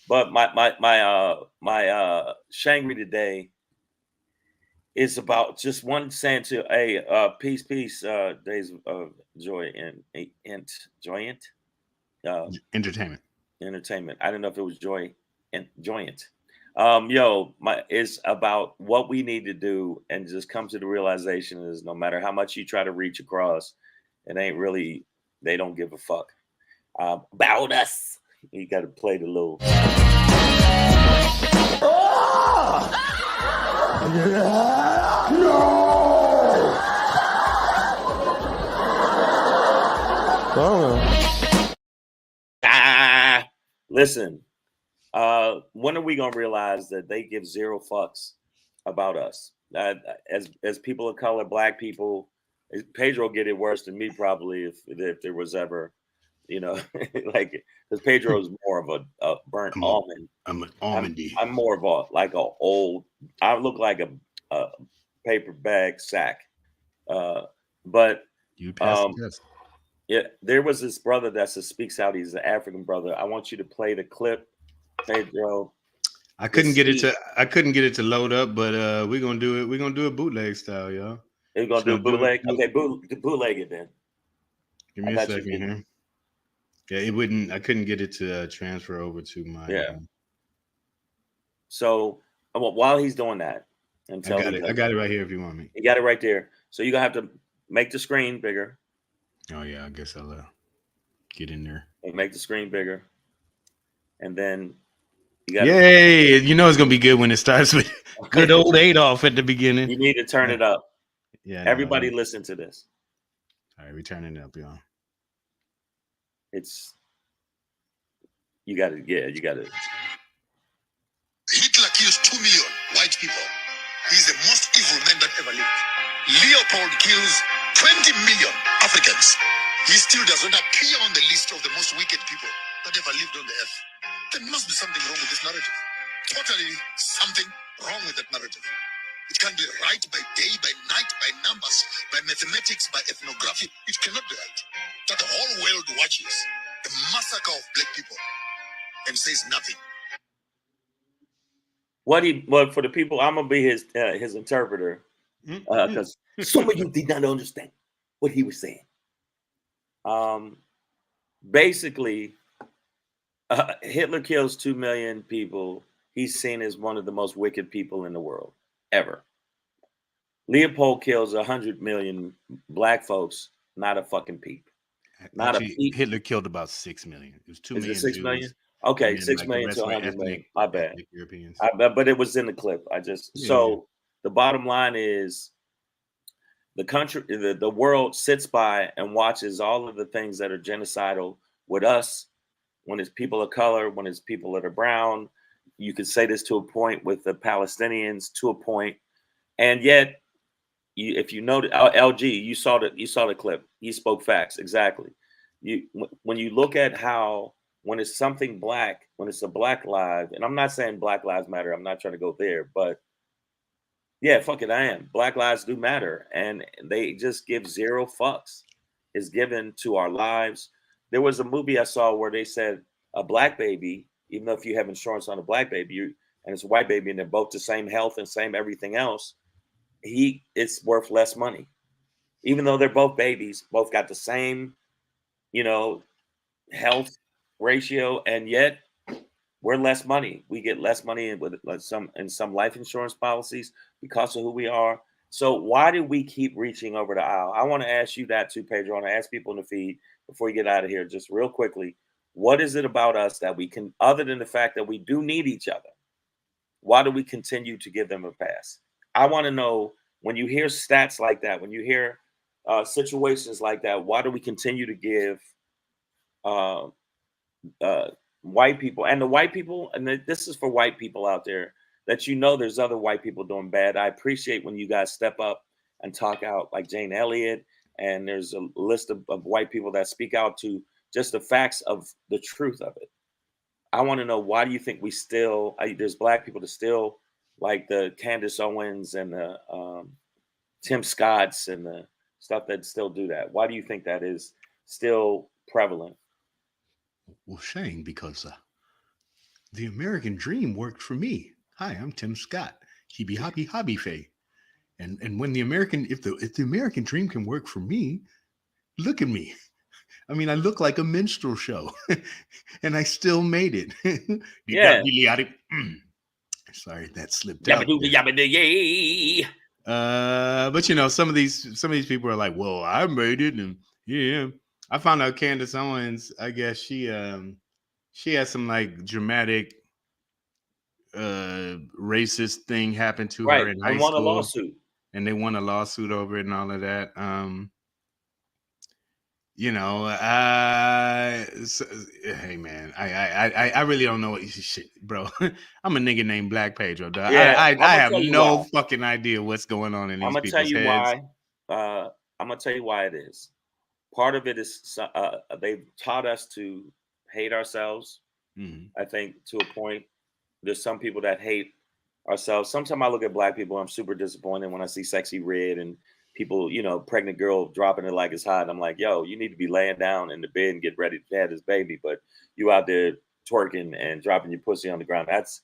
But my Shangri today is about just one saying to peace, days of joy and entertainment. I don't know if it was joy and joyant. It's about what we need to do, and just come to the realization is no matter how much you try to reach across, it ain't really, they don't give a fuck about us. You got to play the little. Listen, when are we gonna realize that they give zero fucks about us? As people of color, Black people, Pedro get it worse than me probably if there was ever, like, because Pedro is more of a burnt almond. I'm an almondy. I'm more of a old. I look like a paper bag sack. But you passed the test. Yeah, there was this brother that speaks out. He's an African brother. I want you to play the clip, Pedro. I couldn't get it to load up, but we're gonna do it. We're gonna do it bootleg style, y'all. We're gonna do a bootleg. Okay, bootleg it then. Give me a second here. Yeah, it wouldn't. I couldn't get it to transfer over to my. Yeah. So while he's doing that, I got it right here. If you want me, you got it right there. So you're gonna have to make the screen bigger. Oh yeah, I guess I'll get in there. And make the screen bigger, and then you got. Yay! You know it's gonna be good when it starts with good old Adolf at the beginning. You need to turn it up. Yeah. Everybody, listen to this. All right, we're turning it up, y'all. You got it. Yeah, you got it. Hitler kills 2 million white people. He's the most evil man that ever lived. Leopold kills 20 million Africans. He still does not appear on the list of the most wicked people that ever lived on the earth. There must be something wrong with this narrative. Totally something wrong with that narrative. It can't be right by day, by night, by numbers, by mathematics, by ethnography. It cannot be right. That the whole world watches the massacre of black people and says nothing. For the people, I'm gonna be his interpreter. because some of you did not understand what he was saying. Basically, Hitler kills 2 million people. He's seen as one of the most wicked people in the world ever. Leopold kills 100 million black folks. Not a fucking peep. Not Actually, a peep. Hitler killed about 6 million. It was 2 Is it million 6 Jews. million? Okay, And then, 6 like, the million rest to were 100 million. ethnic, My bad. ethnic Europeans. But it was in the clip. So the bottom line is the country, the world sits by and watches all of the things that are genocidal with us. When it's people of color, when it's people that are brown, you could say this to a point with the Palestinians to a point, and yet, if you noted, LG, you saw the clip. He spoke facts exactly. When you look at how when it's something black, when it's a black live, and I'm not saying Black Lives Matter. I'm not trying to go there, but yeah, fuck it, I am. Black lives do matter, and they just give zero fucks. Is given to our lives. There was a movie I saw where they said a black baby, even though if you have insurance on a black baby, and it's a white baby, and they're both the same health and same everything else, it's worth less money, even though they're both babies, both got the same, health ratio, and yet we're less money. We get less money with some life insurance policies because of who we are. So why do we keep reaching over the aisle? I want to ask you that too, Pedro. I want to ask people in the feed before you get out of here, just real quickly. What is it about us that we can, other than the fact that we do need each other, why do we continue to give them a pass? I want to know, when you hear stats like that, when you hear situations like that, why do we continue to give white people, and the white people, and this is for white people out there, that there's other white people doing bad. I appreciate when you guys step up and talk out, like Jane Elliott, and there's a list of white people that speak out to just the facts of the truth of it. I want to know, why do you think we still, there's black people that still, like the Candace Owens and the Tim Scotts and the stuff that still do that? Why do you think that is still prevalent? Well, Shane, because the American dream worked for me. Hi, I'm Tim Scott. Hebe hobby hobby fay. And when if the American dream can work for me, look at me. I mean, I look like a minstrel show, and I still made it. Yeah. Sorry, that slipped out. But some of these people are like, well, I made it, and yeah. I found out Candace Owens, I guess she had some like dramatic racist thing happen to her in high and won school. A lawsuit. And they won a lawsuit over it and all of that. Hey man, I really don't know what shit, bro. I'm a nigga named Black Pedro. Dog. Yeah, I have no fucking idea what's going on in these people's heads. I'm gonna tell you why it is. Part of it is they've taught us to hate ourselves. Mm-hmm. I think to a point. There's some people that hate ourselves. Sometimes I look at black people, I'm super disappointed when I see Sexy Red and people, pregnant girl dropping it like it's hot. I'm like, yo, you need to be laying down in the bed and get ready to have this baby, but you out there twerking and dropping your pussy on the ground. That's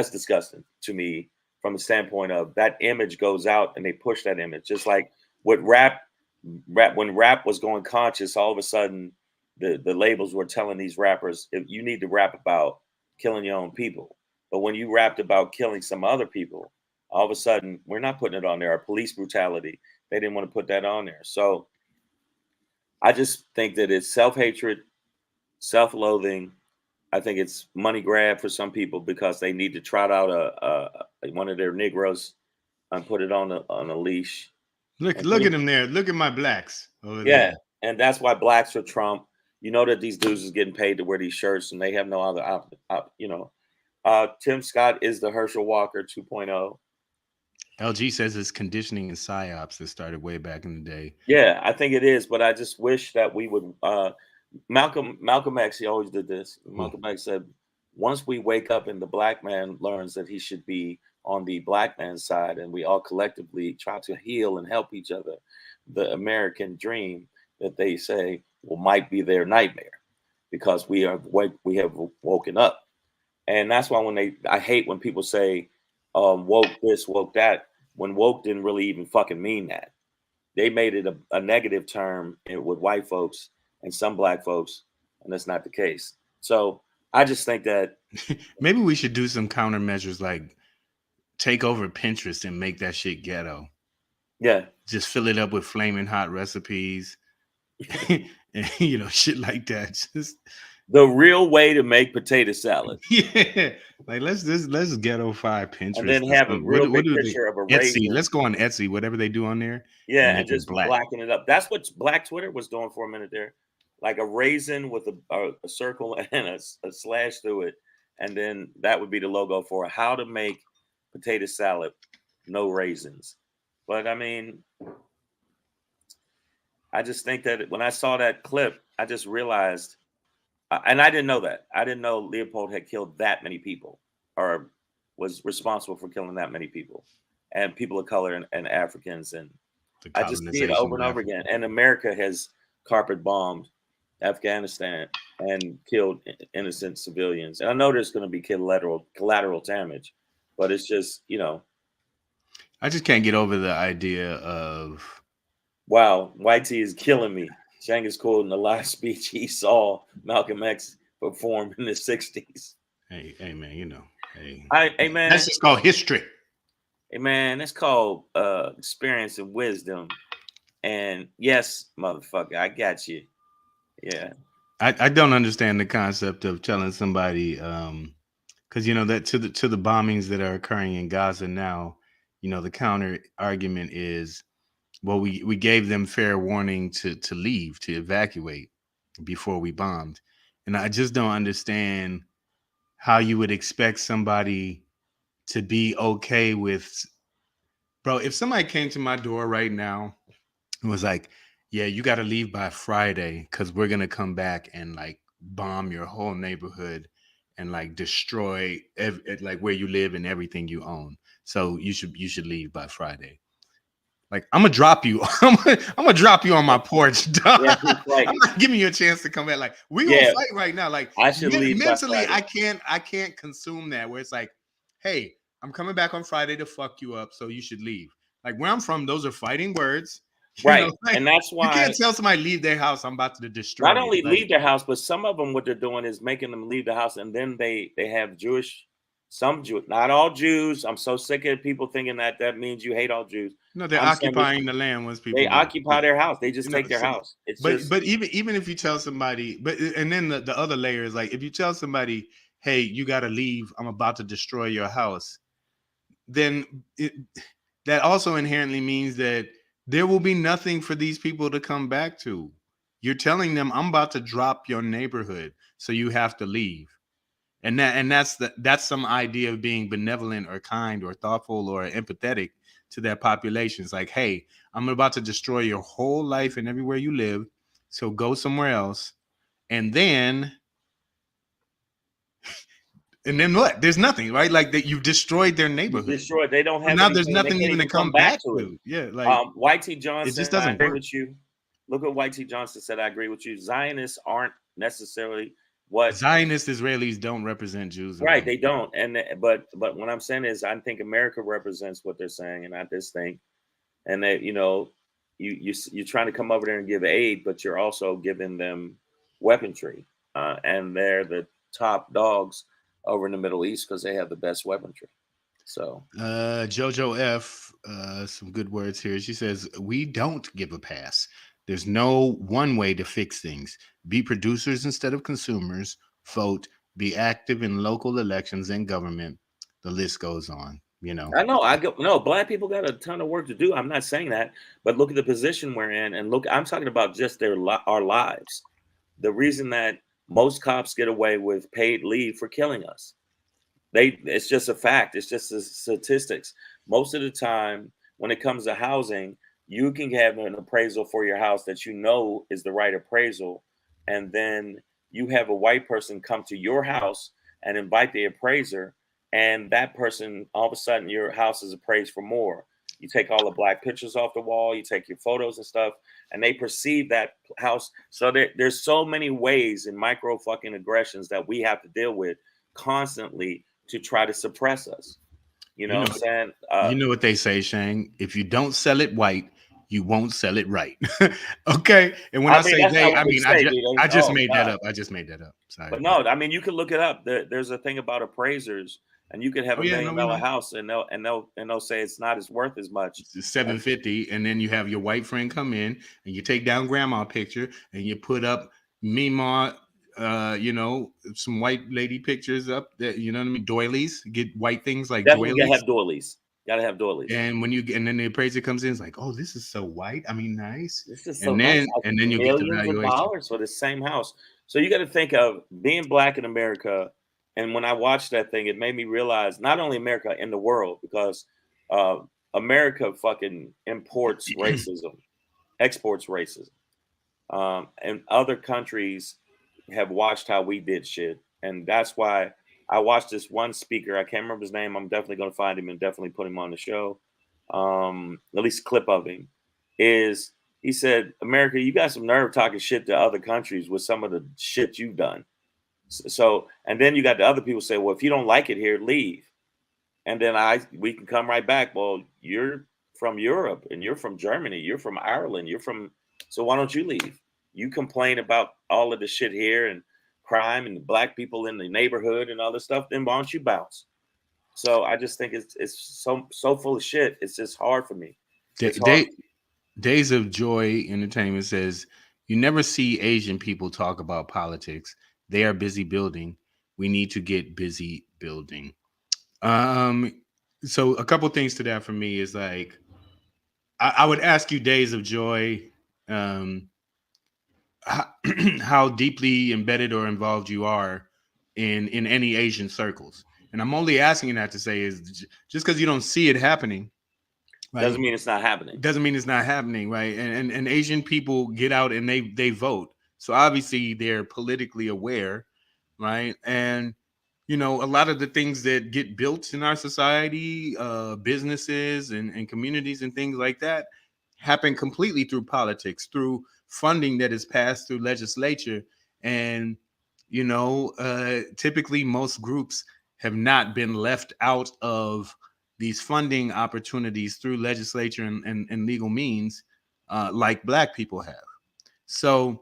disgusting to me, from the standpoint of that image goes out and they push that image. Just like with rap, when rap was going conscious, all of a sudden the labels were telling these rappers, if you need to rap about killing your own people. But when you rapped about killing some other people, all of a sudden, we're not putting it on there. Our police brutality, they didn't want to put that on there. So I just think that it's self-hatred, self-loathing. I think it's money grab for some people because they need to trot out one of their Negroes and put it on a leash. Look at them there. Look at my blacks over there. Yeah, and that's why blacks are Trump. You know that these dudes is getting paid to wear these shirts, and they have no other Tim Scott is the Herschel Walker 2.0. LG says it's conditioning and psyops that started way back in the day. Yeah, I think it is, but I just wish that we would. Malcolm X, he always did this. Malcolm X said, once we wake up and the black man learns that he should be on the black man's side, and we all collectively try to heal and help each other, the American dream that they say might be their nightmare, because we have woken up. And that's why I hate when people say woke this, woke that. when woke didn't really even fucking mean that. They made it a negative term with white folks and some black folks, and that's not the case. So I just think that maybe we should do some countermeasures, like take over Pinterest and make that shit ghetto. Yeah. Just fill it up with flaming hot recipes, and, shit like that. Just the real way to make potato salad. Yeah, like let's ghetto-fy Pinterest, and then have a real big picture of a raisin. Etsy. Let's go on Etsy, whatever they do on there. Yeah, and just blacken it up. That's what Black Twitter was doing for a minute there, like a raisin with a circle and a slash through it, and then that would be the logo for how to make potato salad, no raisins. But I mean, I just think that when I saw that clip, I just realized. And I didn't know that. I didn't know Leopold had killed that many people or was responsible for killing that many people and people of color and Africans. And I just see it over and over again. And America has carpet bombed Afghanistan and killed innocent civilians. And I know there's going to be collateral damage, but it's just, I just can't get over the idea of. Wow, Whitey is killing me. Genghis quote in the live speech he saw Malcolm X perform in the 60s. Hey man, Hey man, that's just called history. Hey man, that's called experience and wisdom. And yes, motherfucker, I got you. Yeah. I don't understand the concept of telling somebody because that to the bombings that are occurring in Gaza now, the counter argument is, well, we gave them fair warning to leave, to evacuate before we bombed. And I just don't understand how you would expect somebody to be okay with, bro, if somebody came to my door right now and was like, yeah, you got to leave by Friday because we're going to come back and like bomb your whole neighborhood and like destroy like where you live and everything you own. So you should leave by Friday. Like, I'm gonna drop you. I'm gonna drop you on my porch, dog. Yeah, like, I'm not giving you a chance to come back. Like, we gonna fight right now. Like, I should leave mentally. I can't consume that. Where it's like, hey, I'm coming back on Friday to fuck you up, so you should leave. Like, where I'm from, those are fighting words, right? And that's why you can't tell somebody leave their house. I'm about to destroy. Not only leave their house, but some of them, what they're doing is making them leave the house, and then they have some Jews, not all Jews. I'm so sick of people thinking that means you hate all Jews. No, they're occupying the land once people. They occupy their house. They just take their house. It's but even if you tell somebody, and then the other layer is like, if you tell somebody, hey, you got to leave, I'm about to destroy your house, then that also inherently means that there will be nothing for these people to come back to. You're telling them, I'm about to drop your neighborhood, so you have to leave. And that's some idea of being benevolent or kind or thoughtful or empathetic to their population. It's like, hey, I'm about to destroy your whole life and everywhere you live, so go somewhere else. And then what? There's nothing, right? Like that you've destroyed their neighborhood. Destroyed. They don't have now. There's nothing even to come back to. Yeah, like White T. Johnson. It just doesn't I agree work. with you. Look what White T. Johnson said. I agree with you. Zionists aren't necessarily what Zionist Israelis don't represent Jews, right? They don't. And but what I'm saying is, I think America represents what they're saying, and not this thing. And that you're trying to come over there and give aid, but you're also giving them weaponry, and they're the top dogs over in the Middle East because they have the best weaponry. So Jojo F, some good words here. She says, we don't give a pass. There's no one way to fix things. Be producers instead of consumers. Vote. Be active in local elections and government. The list goes on. I know. Black people got a ton of work to do. I'm not saying that, but look at the position we're in, and look. I'm talking about just our lives. The reason that most cops get away with paid leave for killing us, it's just a fact. It's just the statistics. Most of the time, when it comes to housing, you can have an appraisal for your house that is the right appraisal, and then you have a white person come to your house and invite the appraiser, and that person, all of a sudden, your house is appraised for more. You take all the black pictures off the wall, you take your photos and stuff, and they perceive that house. So there's so many ways and micro fucking aggressions that we have to deal with constantly to try to suppress us. You You know know, what I'm saying? you know what they say, Shang. If you don't sell it white, you won't sell it right. Okay. And when I I mean, say that's not they, what I they mean say, dude. I just Oh made that God. up. I just made that up. Sorry. But no, I mean, you can look it up. There's a thing about appraisers, and you could have Oh a yeah, million no, we dollar know. house, and they'll say it's not as worth as much. It's And 750, and then you have your white friend come in, and you take down grandma picture, and you put up Mima, some white lady pictures up that you know what I mean, doilies. Get white things like definitely gotta doilies, have doilies. Gotta have doilies. and and then the appraiser comes in, it's like, oh, this is so white. I mean, nice. This is so And nice. then you'll get the Millions of valuation. dollars for the same house. So you got to think of being black in America. And when I watched that thing, it made me realize not only America in the world, because uh, America fucking imports racism, exports racism, and other countries have watched how we did shit, and that's why I watched this one speaker. I can't remember his name. I'm definitely going to find him and definitely put him on the show. At least a clip of him is he said, "America, you got some nerve talking shit to other countries with some of the shit you've done." So, and then you got the other people say, "Well, if you don't like it here, leave." And then we can come right back. Well, you're from Europe and you're from Germany, you're from Ireland, so why don't you leave? You complain about all of the shit here and crime and the black people in the neighborhood and all this stuff, then why don't you bounce? So I just think it's so full of shit. It's just hard for me. It's hard. Days of Joy Entertainment says, you never see Asian people talk about politics. They are busy building. We need to get busy building. So a couple things to that for me is like, I would ask you, Days of Joy, um, how, how deeply embedded or involved you are in any Asian circles. And I'm only asking that to say is just because you don't see it happening, Doesn't right? mean it's not happening. Doesn't mean it's not happening, right? And Asian people get out and they vote, so obviously they're politically aware, right? And a lot of the things that get built in our society, businesses and communities and things like that, happen completely through politics, through funding that is passed through legislature. And typically most groups have not been left out of these funding opportunities through legislature and legal means, like black people have. So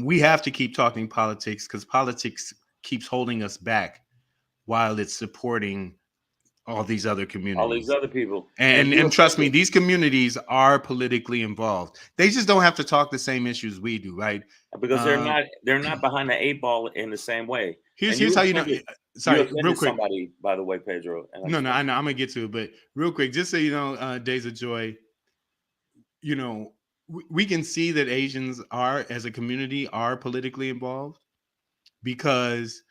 we have to keep talking politics because politics keeps holding us back while it's supporting all these other All these communities. other people. And trust me, these communities are politically involved. They just don't have to talk the same issues we do, right? Because they're not behind the 8 ball in the same way. Here's how you know. You Sorry, real offended quick. somebody, by the way, Pedro. No, I know. I'm gonna get to it, but real quick, just so you know, Days of Joy. We can see that Asians are, as a community, are politically involved because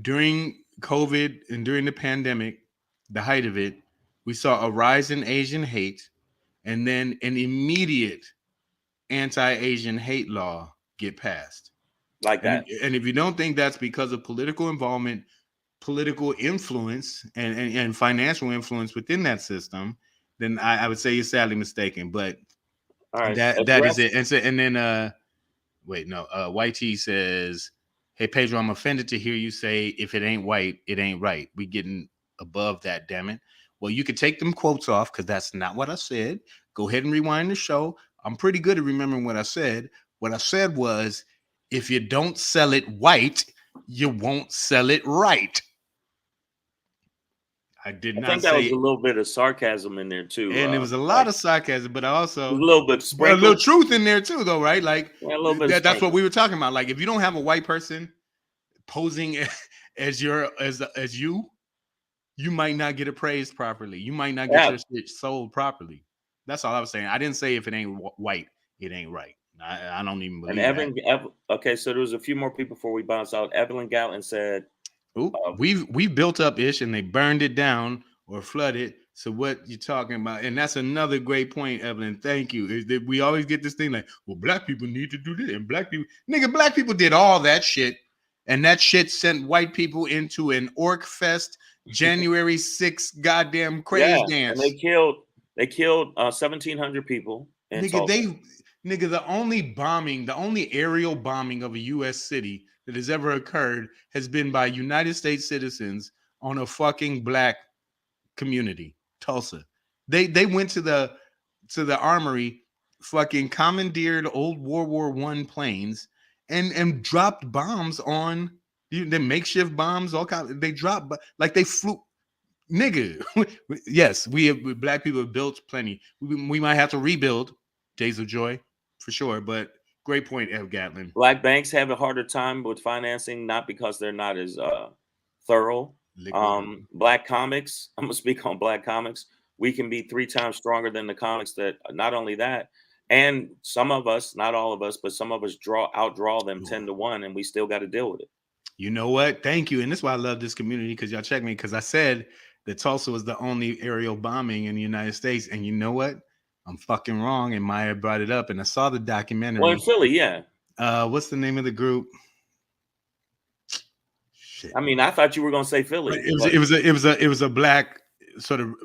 during COVID and during the pandemic, the height of it, we saw a rise in Asian hate and then an immediate anti-Asian hate law get passed. Like that. And if you don't think that's because of political involvement, political influence, and financial influence within that system, then I would say you're sadly mistaken. But all right, that is it. And then wait, no, YT says, hey Pedro, I'm offended to hear you say if it ain't white, it ain't right. We getting above that, damn it. Well, you could take them quotes off because that's not what I said. Go ahead and rewind the show. I'm pretty good at remembering what I said. What I said was, if you don't sell it white, you won't sell it right. I think that was a little bit of sarcasm in there too, and there was a lot of sarcasm, but also a little bit a little truth in there too, though, right? Like a little bit. That's what we were talking about. Like if you don't have a white person posing as you might not get appraised properly. You might not get your shit sold properly. That's all I was saying. I didn't say if it ain't white, it ain't right. I don't even believe that. Okay, so there was a few more people before we bounce out. Evelyn Gatlin said, we've built up ish and they burned it down or flooded. So what you're talking about, and that's another great point, Evelyn. Thank you. Is that we always get this thing like, well, black people need to do this, and black people did all that shit, and that shit sent white people into an orc fest January 6th goddamn craze dance. And they killed 1,700 people. The only aerial bombing of a U.S. city that has ever occurred has been by United States citizens on a fucking black community, Tulsa. They went to the armory, fucking commandeered old World War I planes and dropped bombs on the makeshift bombs, all kinds. They dropped like they flew. Nigga, yes, black people have built plenty. We might have to rebuild Days of Joy for sure, but great point, Ev Gatlin. Black banks have a harder time with financing, not because they're not as thorough. Liquid. Black comics, I'm gonna speak on black comics. We can be 3 times stronger than the comics that. Not only that, and some of us, not all of us, but some of us outdraw them 10-1, and we still got to deal with it. You know what? Thank you, and this is why I love this community, because y'all check me, because I said that Tulsa was the only aerial bombing in the United States, and you know what? I'm fucking wrong, and Maya brought it up, and I saw the documentary. Well, in Philly, yeah. What's the name of the group? Shit. I mean, I thought you were gonna say Philly. It was a black sort of,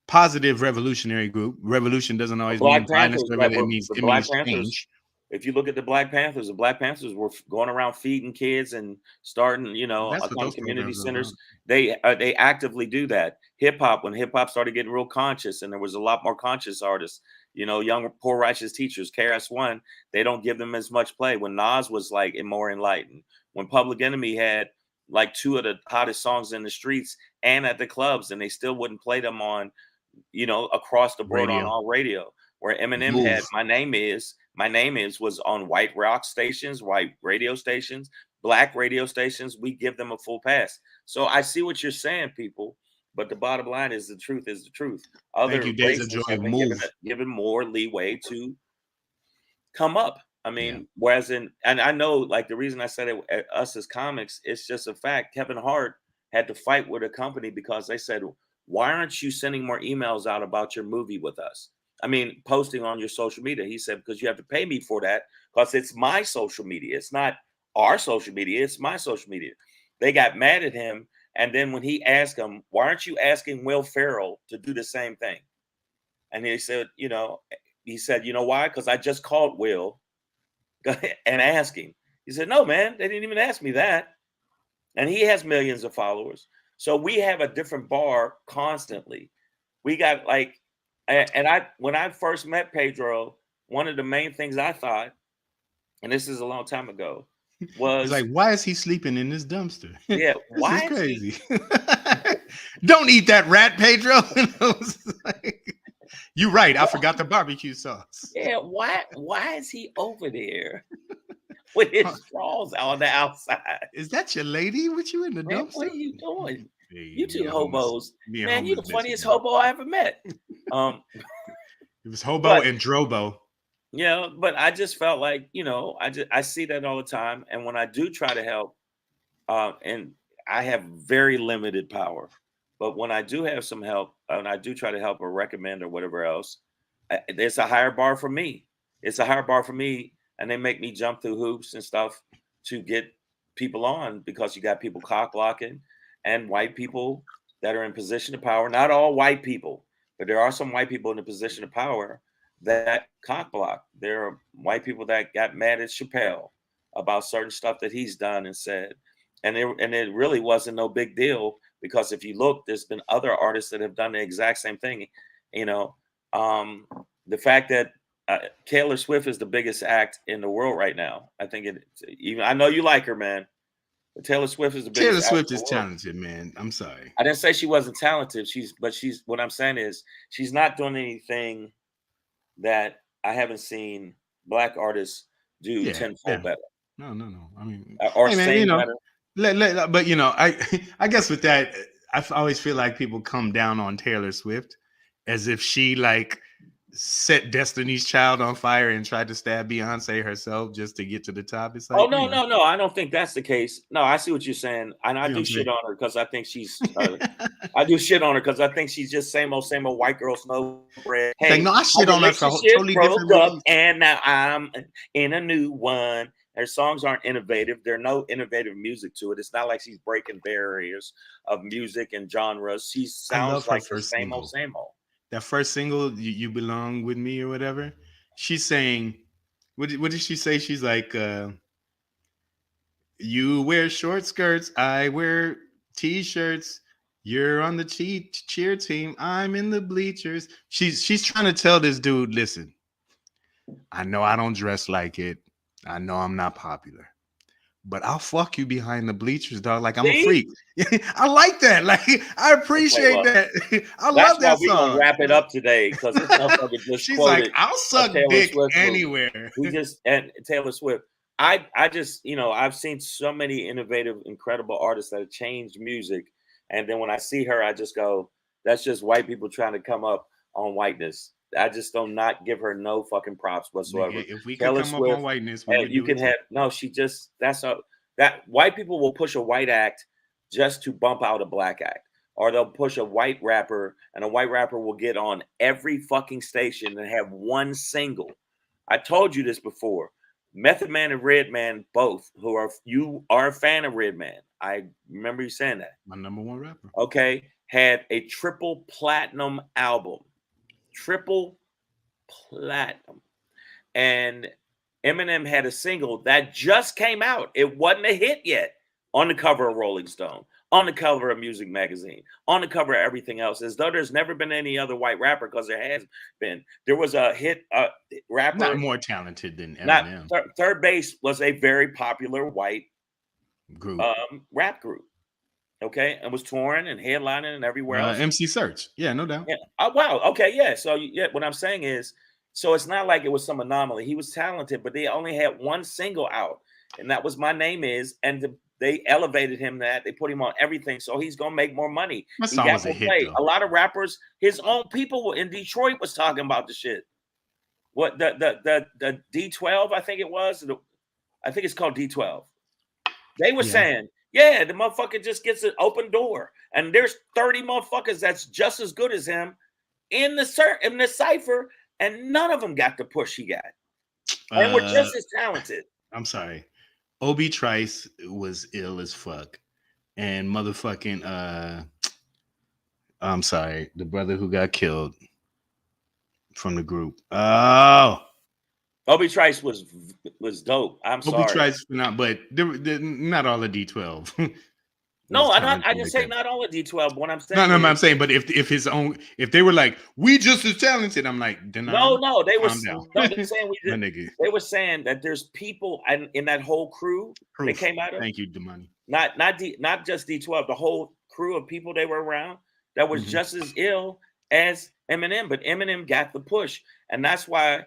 positive revolutionary group. Revolution doesn't always mean violence. It means change. If you look at the Black Panthers were going around feeding kids and starting, community centers. They actively do that. Hip hop, when hip hop started getting real conscious, and there was a lot more conscious artists, young poor righteous teachers, KRS-One, they don't give them as much play. When Nas was like more enlightened, when Public Enemy had like 2 of the hottest songs in the streets and at the clubs, and they still wouldn't play them on, across the board on all radio. Where Eminem had My Name Is was on white rock stations, white radio stations, black radio stations. We give them a full pass. So I see what you're saying, people, but the bottom line is the truth is the truth. Other races have been given more leeway to come up. I mean, whereas and I know, like, the reason I said it, us as comics, it's just a fact. Kevin Hart had to fight with a company because they said, why aren't you sending more emails out about your movie with us? I mean, posting on your social media. He said, because you have to pay me for that, because it's my social media. It's not our social media. It's my social media. They got mad at him. And then when he asked him, why aren't you asking Will Ferrell to do the same thing? And he said, you know why? Because I just called Will and asked him. He said, no, man, they didn't even ask me that. And he has millions of followers. So we have a different bar constantly. We got when I first met Pedro, one of the main things I thought, and this is a long time ago, was like, why is he sleeping in this dumpster? Yeah, why is crazy? Don't eat that rat, Pedro. You're right. I forgot the barbecue sauce. Yeah, why is he over there with his straws on the outside? Is that your lady with you in the dumpster? What are you doing? You two hobos. Man, you're the funniest hobo I ever met. It was hobo and drobo. Yeah, but I just felt like, I see that all the time. And when I do try to help, and I have very limited power, but when I do have some help, and I do try to help or recommend or whatever else, it's a higher bar for me. It's a higher bar for me. And they make me jump through hoops and stuff to get people on, because you got people cock blocking and white people that are in position of power. Not all white people, but there are some white people in a position of power that cock block. There are white people that got mad at Chappelle about certain stuff that he's done and said. And it really wasn't no big deal, because if you look, there's been other artists that have done the exact same thing. The fact that Taylor Swift is the biggest act in the world right now. I think I know you like her, man. But Taylor Swift is the biggest. Taylor Swift is talented, man. I'm sorry. I didn't say she wasn't talented. What I'm saying is she's not doing anything that I haven't seen black artists do tenfold better. No. I mean, or sing better. But I guess with that, I always feel like people come down on Taylor Swift as if she set Destiny's Child on fire and tried to stab Beyonce herself just to get to the top. It's like, no, I don't think that's the case. No, I see what you're saying, and I do shit on her because I think she's. I do shit on her because I think she's just same old white girl snow bread. Hey, no, I shit on her for totally different reasons. And now I'm in a new one. Her songs aren't innovative. There's no innovative music to it. It's not like she's breaking barriers of music and genres. She sounds like the same old. That first single, you Belong With Me or whatever, she's saying, what did she say? She's like, you wear short skirts, I wear t-shirts, You're on the cheer team. I'm in the bleachers. She's trying to tell this dude, listen, I know I don't dress like it. I know I'm not popular. But I'll fuck you behind the bleachers, dog. Like I'm a See? freak. I like that. Like I Okay, appreciate well, that. I that's love why that we're gonna song. wrap it up today because this motherfucker just She's like, quoted I'll a suck Taylor dick Swift movie. anywhere. He just and Taylor Swift. I just I've seen so many innovative, incredible artists that have changed music, and then when I see her, I just go, that's just white people trying to come up on whiteness. I just do not give her no fucking props whatsoever. Nigga, if we could Taylor come up on Swift, whiteness, we would you do can it too. have no. She just that white people will push a white act just to bump out a black act, or they'll push a white rapper, and a white rapper will get on every fucking station and have one single. I told you this before. Method Man and Redman, both, you are a fan of Redman. I remember you saying that. My number one rapper. Okay, had a triple platinum album, triple platinum, and Eminem had a single that just came out. It wasn't a hit yet. On the cover of Rolling Stone, on the cover of Music Magazine, on the cover of everything else, as though there's never been any other white rapper, because there has been. There was a hit rapper. Not more talented than Not Eminem. Third Base was a very popular white Group. rap group. Okay, and was touring and headlining and everywhere else. MC Search. Yeah, no doubt. Yeah. Oh, wow. Okay, yeah. So yeah, what I'm saying is, so it's not like it was some anomaly. He was talented, but they only had one single out, and that was My Name Is, and they elevated him. That they put him on everything, so he's gonna make more money. That He song got was a more hit, play. though. A lot of rappers, his own people in Detroit, was talking about the shit. What the D12, I think it was. I think it's called D12. They were saying, yeah, the motherfucker just gets an open door, and there's 30 motherfuckers that's just as good as him in the cipher, and none of them got the push he got, and we're just as talented. I'm sorry. Obi Trice was ill as fuck, and motherfucking I'm sorry, the brother who got killed from the group. Oh, Obi Trice was dope. I'm Obi sorry. Trice, but they're not all the D12. No, I didn't say not all of D12. But what I'm saying, no, I'm saying, but if they were like, we just as talented, I'm like, no, they were down. no, they're saying we My did. nigga. They were saying that there's people in that whole crew they Proof. came out of. Thank you, Damani. Not just D12, the whole crew of people they were around that was just as ill as Eminem, but Eminem got the push, and that's why,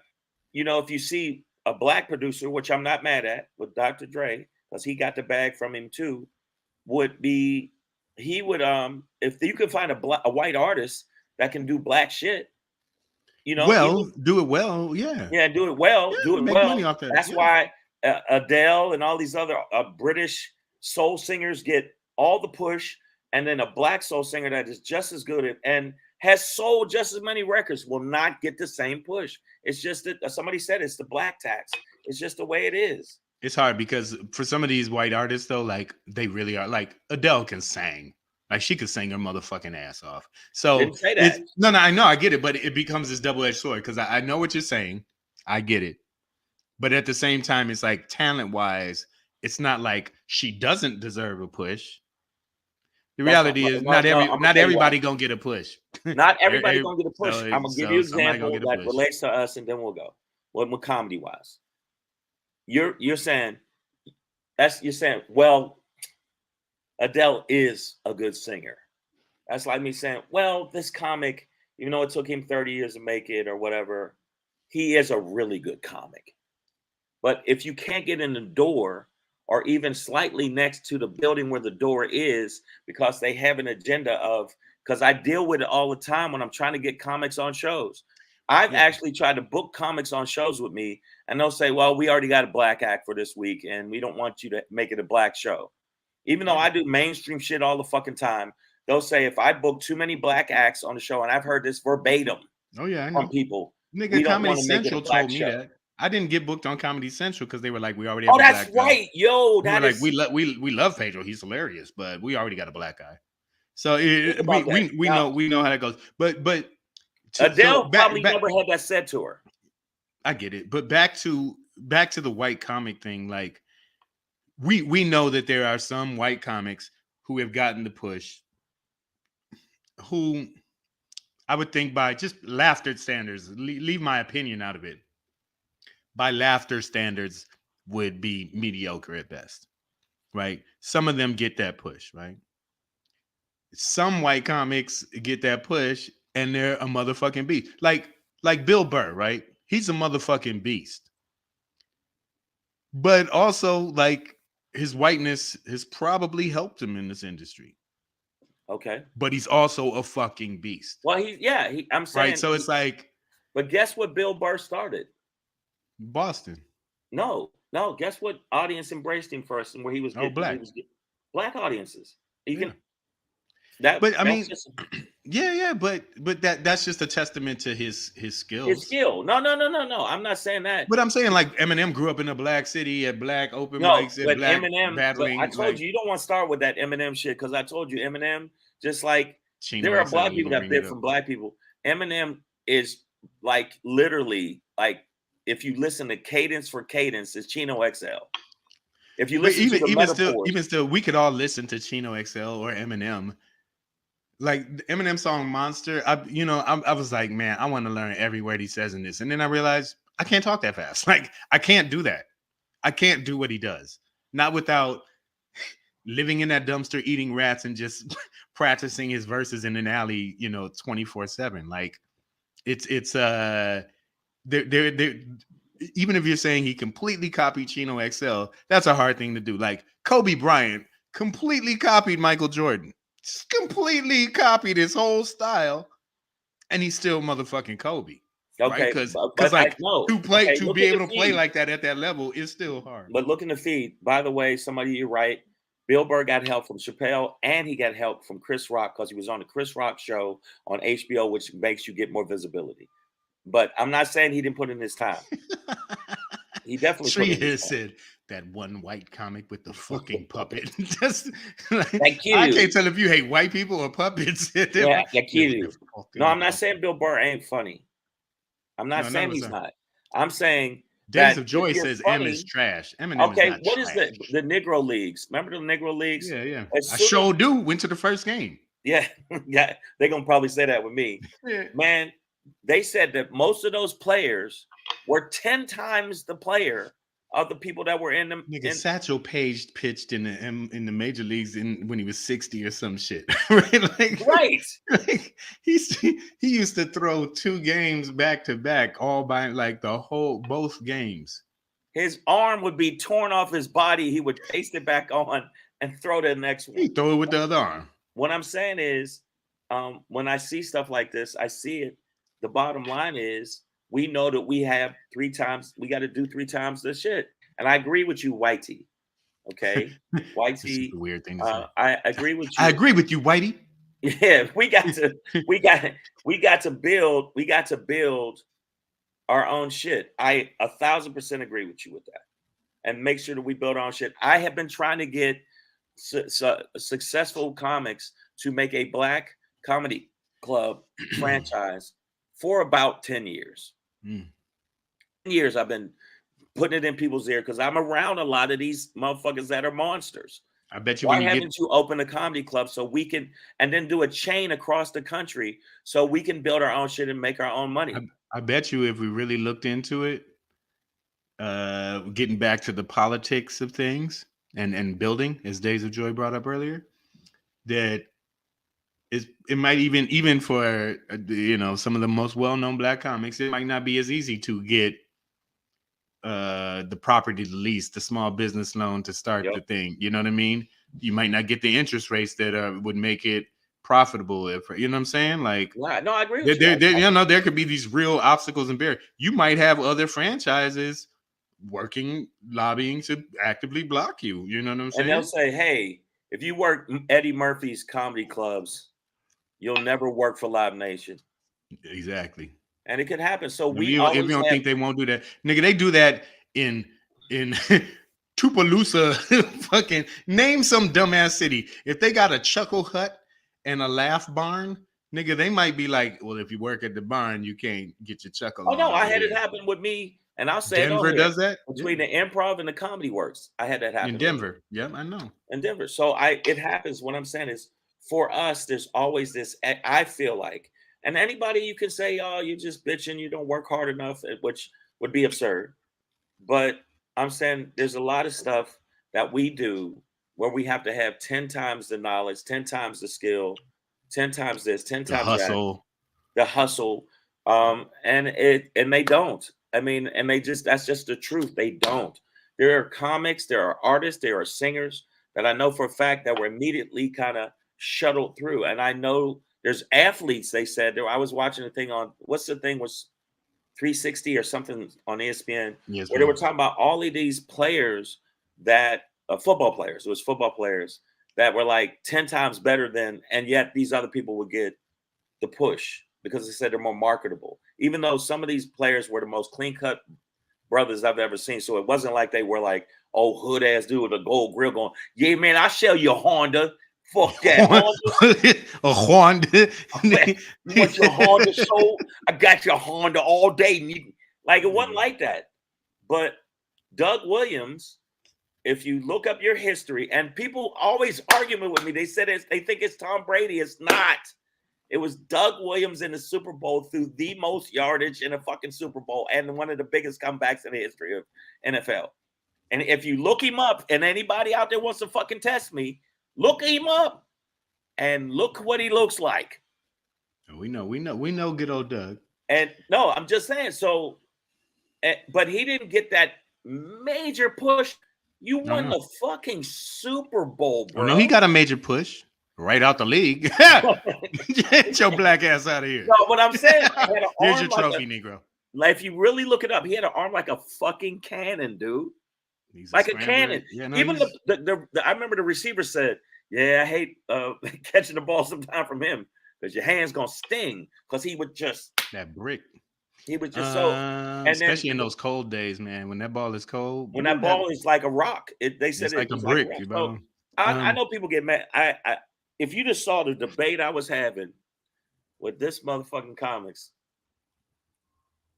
if you see a black producer, which I'm not mad at, with Dr. Dre, because he got the bag from him too, if you could find a white artist that can do black shit, do it well, yeah, do it well, make money off that. That's why Adele and all these other British soul singers get all the push, and then a black soul singer that is just as good and has sold just as many records will not get the same push. It's just that somebody said it's the black tax. It's just the way it is. It's hard because for some of these white artists, though, like they really are. Like Adele can sing, like she could sing her motherfucking ass off. So didn't say that. No, I know, I get it, but it becomes this double-edged sword because I know what you're saying. I get it, but at the same time, it's like talent-wise, it's not like she doesn't deserve a push. The reality is not everybody gonna get a push. Not everybody gonna get a push. So, I'm gonna give you an example that push. relates to us, and then we'll go. What comedy wise? You're saying well, Adele is a good singer. That's like me saying, well, this comic, even though it took him 30 years to make it or whatever, he is a really good comic. But if you can't get in the door or even slightly next to the building where the door is, because they have an agenda because I deal with it all the time when I'm trying to get comics on shows. I've actually tried to book comics on shows with me, and they'll say, well, we already got a black act for this week, and we don't want you to make it a black show. Even though I do mainstream shit all the fucking time, they'll say if I book too many black acts on the show, and I've heard this verbatim from people. Nigga, Comedy Central told me that. I didn't get booked on Comedy Central because they were like, we already have a black guy. Oh, that's right. Yo, we love Pedro. He's hilarious, but we already got a black guy. So we know how that goes. But Adele probably never had that said to her. I get it, but back to the white comic thing. Like we know that there are some white comics who have gotten the push who I would think by just laughter standards, leave my opinion out of it. By laughter standards, would be mediocre at best, right? Some of them get that push, right? Some white comics get that push, and they're a motherfucking beast. Like Bill Burr, right? He's a motherfucking beast. But also, like, his whiteness has probably helped him in this industry. Okay. But he's also a fucking beast. Well, I'm saying, right? So it's like, but guess what Bill Burr started? Boston. No. Guess what audience embraced him first, and where he was getting black. Black audiences. Yeah. But I mean, yeah, but that's just a testament to his skills. His skill. No. I'm not saying that. But I'm saying, like, Eminem grew up in a black city at black open mics at black Eminem, battling. I told you don't want to start with that Eminem shit, because I told you Eminem, just like there are black people that bit from black people. Eminem is like literally like, if you listen to cadence for cadence, it's Chino XL. If you listen to the even still, we could all listen to Chino XL or Eminem. Like the Eminem song "Monster," I was like, man, I want to learn every word he says in this, and then I realized I can't talk that fast. Like, I can't do that. I can't do what he does, not without living in that dumpster, eating rats, and just practicing his verses in an alley, 24/7. Like, it's even if you're saying he completely copied Chino XL, that's a hard thing to do. Like, Kobe Bryant completely copied Michael Jordan. Just completely copied his whole style, and he's still motherfucking Kobe. Okay, right? Because like, to be able to play like that at that level is still hard. But look in the feed. By the way, you're right. Bill Burr got help from Chappelle, and he got help from Chris Rock, because he was on the Chris Rock show on HBO, which makes you get more visibility. But I'm not saying he didn't put in his time. He definitely put in his time. Said that one white comic with the fucking puppet. Just like, I can't tell if you hate white people or puppets. Yeah, no, I'm not saying Bill Burr ain't funny. I'm not saying he's not. I'm saying Days of Joy says M is trash. Eminem okay, is not what trash. is the Negro Leagues? Remember the Negro Leagues? Yeah. I sure do. Went to the first game. Yeah, they're gonna probably say that with me. Yeah. Man, they said that most of those players were 10 times the player of the people that were in them. Nigga, Satchel Paige pitched in the major leagues when he was 60 or some shit. Right? Like, he used to throw 2 games back to back, all by like both games. His arm would be torn off his body. He would paste it back on and throw the next one. He throw it with the other arm. What I'm saying is, when I see stuff like this, I see it. The bottom line is, we know that we have 3 times. We got to do 3 times the shit. And I agree with you, Whitey. Okay, Whitey. Weird thing to say. I agree with you. I agree with you, Whitey. Yeah, we got to build our own shit. I 1,000% agree with you with that, and make sure that we build our own shit. I have been trying to get successful comics to make a black comedy club franchise for about 10 years. 10 years I've been putting it in people's ear, because I'm around a lot of these motherfuckers that are monsters. I bet you. Why haven't you open a comedy club so we can, and then do a chain across the country so we can build our own shit and make our own money? I bet you if we really looked into it, getting back to the politics of things and building, as Days of Joy brought up earlier, that it might even for some of the most well-known black comics, it might not be as easy to get the property lease, the small business loan to start the thing. You know what I mean? You might not get the interest rates that would make it profitable. If you know what I'm saying? Like, no, I agree with you. There could be these real obstacles and barriers. You might have other franchises lobbying to actively block you. You know what I'm saying? And they'll say, hey, if you work Eddie Murphy's comedy clubs, you'll never work for Live Nation. Exactly. And it could happen. So if you don't think they won't do that, nigga, they do that in Tupaloosa. Fucking name some dumbass city. If they got a chuckle hut and a laugh barn, nigga, they might be like, well, if you work at the barn, you can't get your chuckle. Oh no, I had it happen with me, and I'll say Denver does that between the Improv and the Comedy Works. I had that happen in Denver. Yeah, I know. In Denver, so it happens. What I'm saying is, for us, there's always this. I feel like, and anybody you can say, "Oh, you're just bitching, you don't work hard enough," which would be absurd. But I'm saying there's a lot of stuff that we do where we have to have 10 times the knowledge, 10 times the skill, 10 times this, 10 The times that, hustle. the hustle. And they don't. I mean, and that's just the truth. They don't. There are comics, there are artists, there are singers that I know for a fact that were immediately kind of shuttled through. And I know there's athletes, they said there. I was watching a thing on what's the thing was 360 or something on ESPN, Yes, where they were man. talking about all of these players that football players. It was football players that were like 10 times better than, and yet these other people would get the push because they said they're more marketable. Even though some of these players were the most clean cut brothers I've ever seen. So it wasn't like they were like, oh, hood ass dude with a gold grill going, yeah, man, I'll sell you a Honda. Fuck that Honda. A Honda. You want your Honda sold? I got your Honda all day. Like it wasn't like that. But Doug Williams, if you look up your history, and people always arguing with me, they said they think it's Tom Brady. It's not. It was Doug Williams in the Super Bowl threw the most yardage in a fucking Super Bowl and one of the biggest comebacks in the history of NFL. And if you look him up, and anybody out there wants to fucking test me, look him up and look what he looks like. We know good old Doug. And no, I'm just saying. So, but he didn't get that major push. You won the fucking Super Bowl, bro. Oh, no, he got a major push right out the league. Get your black ass out of here. No, what I'm saying, here's your trophy, Negro. Like, if you really look it up, he had an arm like a fucking cannon, dude. He's like a cannon. Yeah, no, even I remember the receiver said, "Yeah, I hate catching the ball sometime from him because your hand's gonna sting." Because he would just that brick. He was just so, and especially in those cold days, man. When that ball is cold, when that ball is like a rock, they said it's like a brick. Like so, I know people get mad. I if you just saw the debate I was having with this motherfucking comics,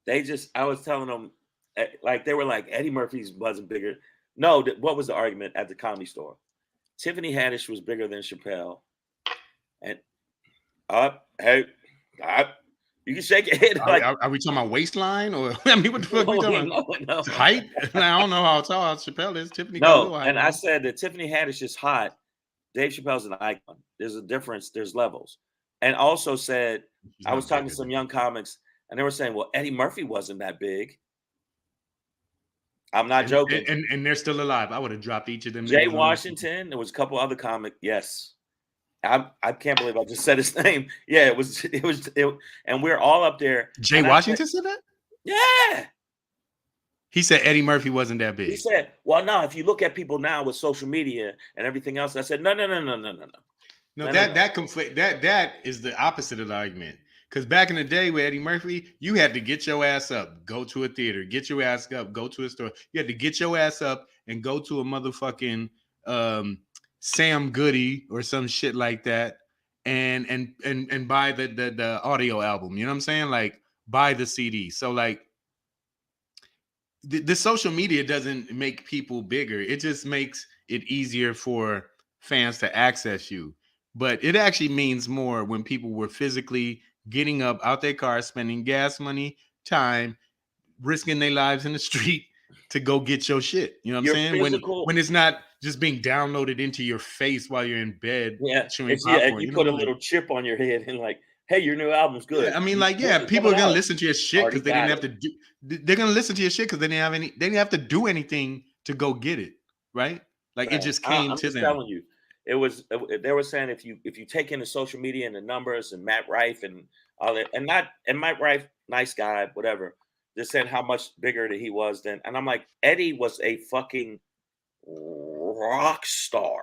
I was telling them, like, they were like, Eddie Murphy's wasn't bigger. No, what was the argument at the Comedy Store? Tiffany Haddish was bigger than Chappelle, and you can shake your head. Are we talking about waistline or I mean, what the fuck are we talking about? No. Height? I don't know how tall Chappelle is. Tiffany. No, and I said that Tiffany Haddish is hot. Dave Chappelle's an icon. There's a difference. There's levels. And also said, I was talking to some young comics, and they were saying, well, Eddie Murphy wasn't that big. I'm not joking. And they're still alive. I would have dropped each of them. Jay Washington. There was a couple other comics. Yes. I can't believe I just said his name. Yeah, it was, and we're all up there. Jay Washington said that? Yeah. He said Eddie Murphy wasn't that big. He said, well, no, if you look at people now with social media and everything else, I said, no. No, that is the opposite of the argument. Because back in the day with Eddie Murphy, you had to get your ass up, go to a theater, get your ass up, go to a store. You had to get your ass up and go to a motherfucking Sam Goody or some shit like that, and buy the audio album. You know what I'm saying? Like, buy the CD. So like, the social media doesn't make people bigger. It just makes it easier for fans to access you. But it actually means more when people were physically getting up out their cars, spending gas money, time, risking their lives in the street to go get your shit. You know what I'm saying? When it's not just being downloaded into your face while you're in bed. Yeah, you put a little chip on your head and like, hey, your new album's good. Yeah, I mean, like, yeah, people are gonna listen to your shit because they didn't have to do. They're gonna listen to your shit because they didn't have to do anything to go get it, right? Like, it just came to them. I'm telling you, it was. They were saying if you take in the social media and the numbers and Matt Rife and all that, and Matt Rife, nice guy, whatever. Just said how much bigger that he was then, and I'm like, Eddie was a fucking rock star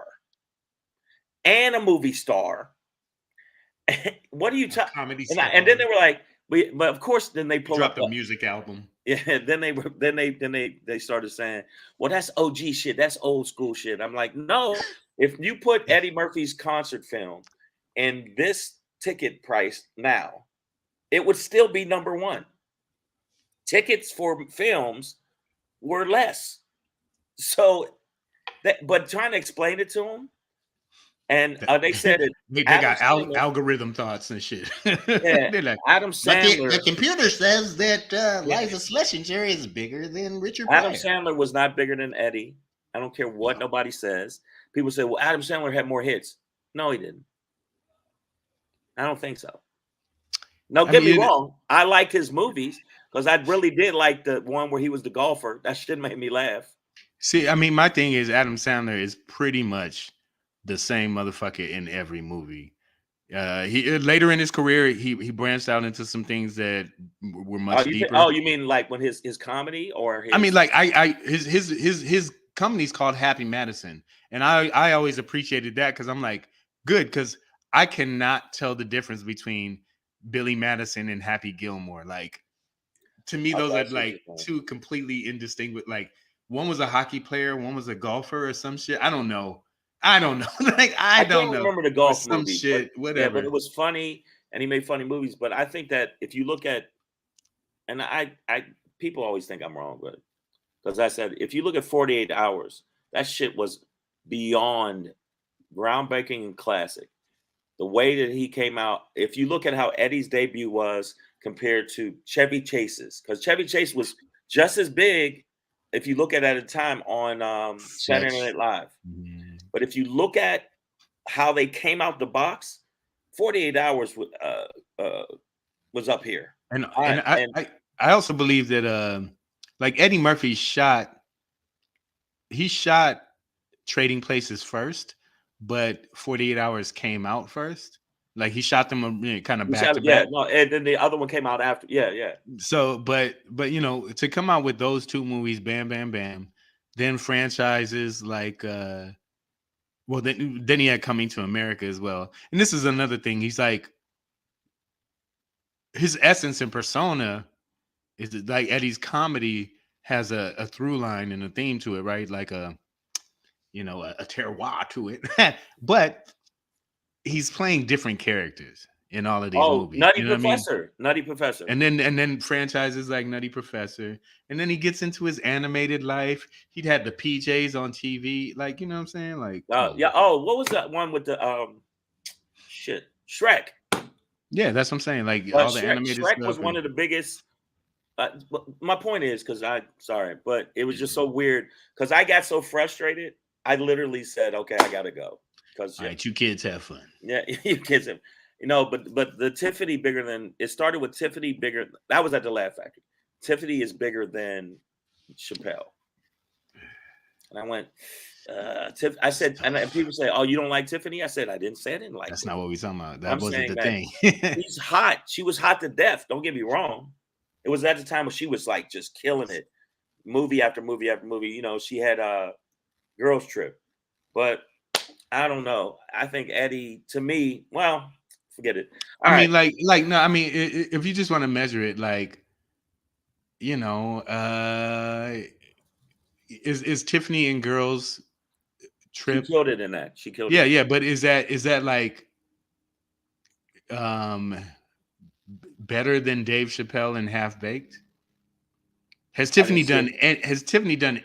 and a movie star. What are you talking? And then they were like, but of course, then they pulled up the music album. Yeah, then they started saying, well, that's OG shit, that's old school shit. I'm like, no, if you put Eddie Murphy's concert film and this ticket price now, it would still be number one. Tickets for films were less. So but trying to explain it to him, And That- they said it. they Adam got Sandler, algorithm thoughts and shit. yeah, They're like, Adam But Sandler. the computer says that Yeah. Liza Schlesinger is bigger than Richard Adam Pryor. Sandler was not bigger than Eddie. I don't care what nobody says. People say, well, Adam Sandler had more hits. No, he didn't. I don't think so. No, I get me mean, wrong. I liked his movies because I really did like the one where he was the golfer. That shit made me laugh. see, I mean, my thing is Adam Sandler is pretty much the same motherfucker in every movie. He later in his career, he branched out into some things that were much deeper. You mean like when his comedy or his? I mean, like his company's called Happy Madison, and I always appreciated that because I'm like, good, because I cannot tell the difference between Billy Madison and Happy Gilmore. Like, to me, those Okay, I are see what like you're saying. two completely indistinguishable. Like, one was a hockey player, one was a golfer or some shit. I don't know. Like, I don't can't know. remember the Or golf some movie, shit, but whatever. but it was funny and he made funny movies. But I think that if you look at, and I people always think I'm wrong, but because I said if you look at 48 Hours, that shit was beyond groundbreaking and classic. The way that he came out, if you look at how Eddie's debut was compared to Chevy Chase's, because Chevy Chase was just as big, if you look at the time on Saturday Night Live. Mhm. But if you look at how they came out the box, 48 Hours was up here. And And I also believe that like Eddie Murphy shot Trading Places first, but 48 Hours came out first. Like he shot them kind of back to back. no, and then the other one came out after. Yeah. So, but you know, to come out with those two movies, bam, bam, bam, then franchises like well, then he had Coming to America as well. And this is another thing. He's like his essence and persona is like Eddie's comedy has a through line and a theme to it, right? Like a terroir to it. But he's playing different characters in all of these movies. Nutty You know Professor. what I mean? Nutty Professor. And then franchises like Nutty Professor, and then he gets into his animated life. He'd had the PJs on TV, like, you know what I'm saying? Like, Yeah. Oh, what was that one with the shit? Shrek. yeah, that's what I'm saying. Like all the animated Shrek stuff. was one of the biggest. My point is, sorry, but it was just so weird because I got so frustrated. I literally said, "Okay, I gotta go." Because all right, you kids have fun. yeah, you kids have, but the Tiffany bigger than it started with Tiffany bigger. That was at the Laugh Factory. Tiffany is bigger than Chappelle, and I went. I said, and people say, "Oh, you don't like Tiffany?" I said, "I didn't say I didn't like." That's Tiffany. not what we're talking about. That I'm wasn't saying the that thing. She's hot. She was hot to death. Don't get me wrong. It was at the time when she was like just killing it, movie after movie after movie. You know, she had a Girls Trip, but I don't know. I think Eddie, to me, well, forget it. All I mean, right. like no. I mean, if you just want to measure it, like, is Tiffany and Girls Trip? She killed it in that. She killed Yeah, it. yeah. But is that like better than Dave Chappelle and Half Baked? Has Tiffany done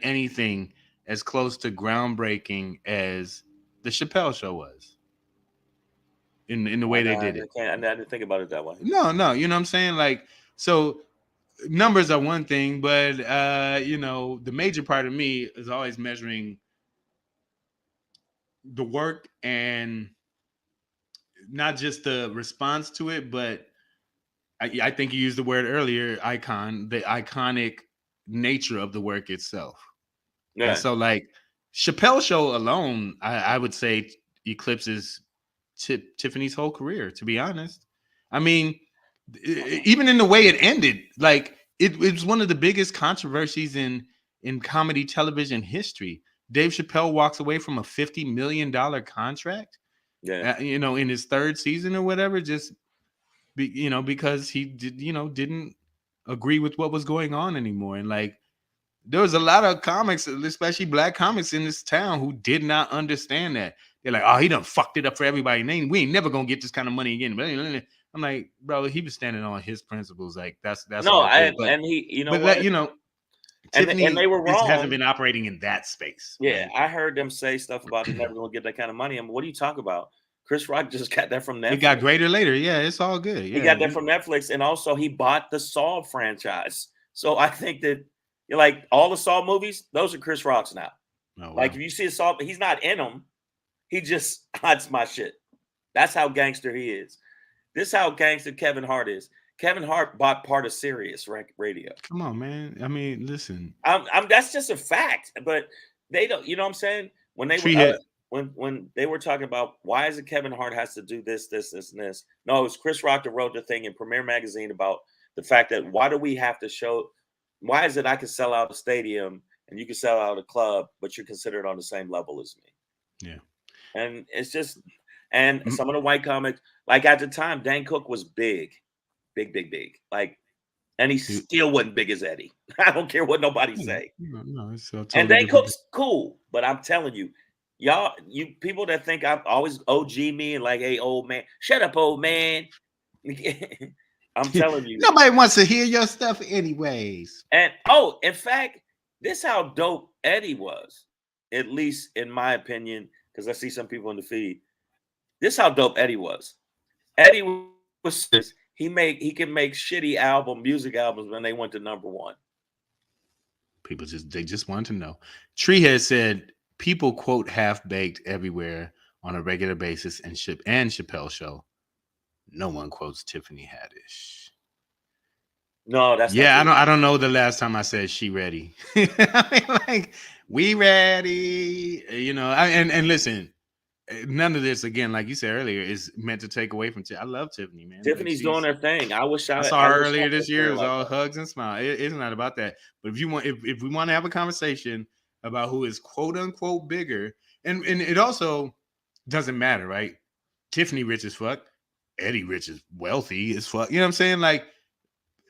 anything as close to groundbreaking as the Chappelle Show was in the way they did it? I didn't think about it that way. No, you know what I'm saying? Like, so numbers are one thing, but the major part of me is always measuring the work and not just the response to it, but I think you used the word earlier, icon, the iconic nature of the work itself. Yeah. And so, like, Chappelle Show alone, I would say eclipses Tiffany's whole career, to be honest. I mean, even in the way it ended, like, it was one of the biggest controversies in comedy television history. Dave Chappelle walks away from a $50 million contract, in his third season or whatever, just because he didn't agree with what was going on anymore. And like, there was a lot of comics, especially black comics in this town, who did not understand that. They're like, oh, he done fucked it up for everybody. We ain't never gonna get this kind of money again. I'm like, bro, he was standing on his principles. Like, that's no, all good. and he, but And Tiffany they were hasn't wrong. been operating in that space. Yeah, Right? I heard them say stuff about they're never gonna get that kind of money. I mean, what are you talking about? Chris Rock just got that from It Netflix. got greater later. Yeah, it's all good. He Yeah, got that from Netflix, and also he bought the Saw franchise. So I think that like all the Saw movies, those are Chris Rock's now. Oh, Like wow. if you see a Saw, he's not in them. He just hides my shit. That's how gangster he is. This is how gangster Kevin Hart is. Kevin Hart bought part of Sirius Radio. Come on, man. I mean, listen. That's just a fact. But they don't. You know what I'm saying? When they Tree Head. when they were talking about why is it Kevin Hart has to do this, and this. No, it was Chris Rock that wrote the thing in Premiere Magazine about the fact that why do we have to show? Why is it I can sell out a stadium and you can sell out a club, but you're considered on the same level as me? Yeah. And it's just, and some of the white comics, like at the time, Dan Cook was big. Like, and he still wasn't big as Eddie. I don't care what nobody say. No, it's totally And Dan different. Cook's cool, but I'm telling you, y'all, you people that think I'm always OG me and like, hey, old man, shut up, old man. I'm telling you. Nobody wants to hear your stuff anyways. And in fact, this is how dope Eddie was, at least in my opinion, because I see some people in the feed. This is how dope Eddie was. Eddie was he can make shitty music albums when they went to #1. People just want to know. Treehead said people quote half baked everywhere on a regular basis and Chappelle show. No one quotes Tiffany Haddish. No, that's I don't know the last time I said she ready. I mean, like we ready, you know. And listen, none of this again, like you said earlier, is meant to take away from. I love Tiffany, man. Tiffany's like doing her thing. I saw her earlier this year. It was all hugs and smiles. It's not about that. But if we want to have a conversation about who is quote unquote bigger, and it also doesn't matter, right? Tiffany rich as fuck. Eddie rich is wealthy as fuck. You know what I'm saying? Like,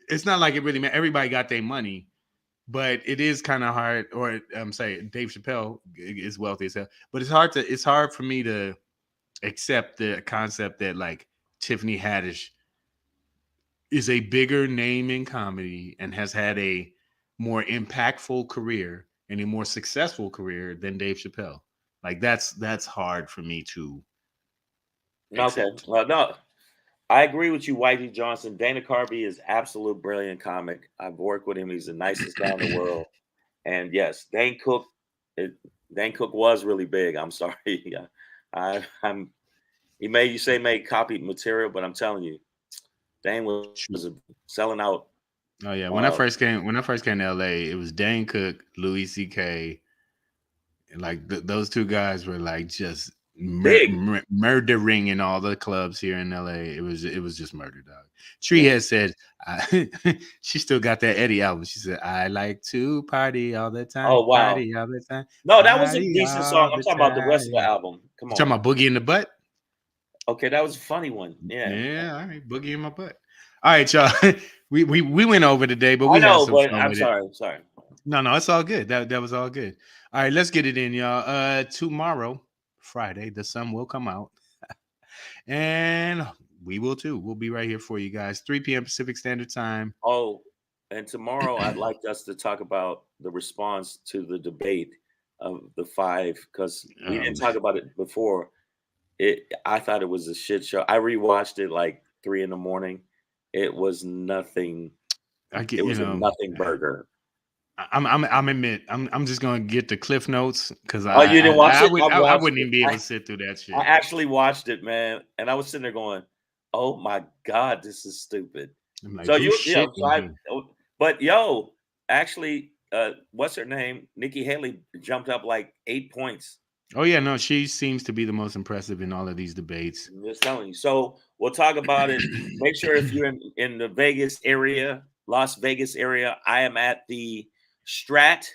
it's not like it really matters. Everybody got their money, but it is kind of hard. Or I'm saying Dave Chappelle is wealthy as hell, but it's hard for me to accept the concept that like Tiffany Haddish is a bigger name in comedy and has had a more impactful career and a more successful career than Dave Chappelle. Like that's hard for me to accept. Okay. Well, no, I agree with you, Whitey Johnson. Dana Carvey is absolute brilliant comic. I've worked with him. He's the nicest guy in the world. And yes, Dan Cook was really big. I'm sorry. He made copied material, but I'm telling you, Dane was selling out. Oh yeah, when I first came to LA, it was Dane Cook, Louis C.K. Like those two guys were like just murdering in all the clubs here in LA. It was just murder, dog. Treehead said she still got that Eddie album. She said, "I like to party all the time." Oh wow! Party all the time. No, that was a decent song. I'm talking about the rest of the album. Come on, talking about Boogie in the Butt. Okay, that was a funny one. Yeah. All right, Boogie in my butt. All right, y'all. we went over today, but we had some but fun I'm with sorry. it. I'm sorry. No, it's all good. That was all good. All right, let's get it in, y'all. Tomorrow, Friday, the sun will come out, and we will too. We'll be right here for you guys. 3 p.m. Pacific Standard Time. Oh, and tomorrow I'd like us to talk about the response to the debate of the 5 because we didn't talk about it before. I thought it was a shit show. I rewatched it like 3 a.m. It was nothing. It was a nothing burger. I'm admit. I'm just gonna get the cliff notes because you didn't watch it. I wouldn't even be able to sit through that shit. I actually watched it, man, and I was sitting there going, "Oh my god, this is stupid." Like, so but actually, what's her name? Nikki Haley jumped up like 8 points. Oh yeah, no, she seems to be the most impressive in all of these debates. I'm just telling you. So we'll talk about it. Make sure if you're in the Vegas area, Las Vegas area, I am at the Strat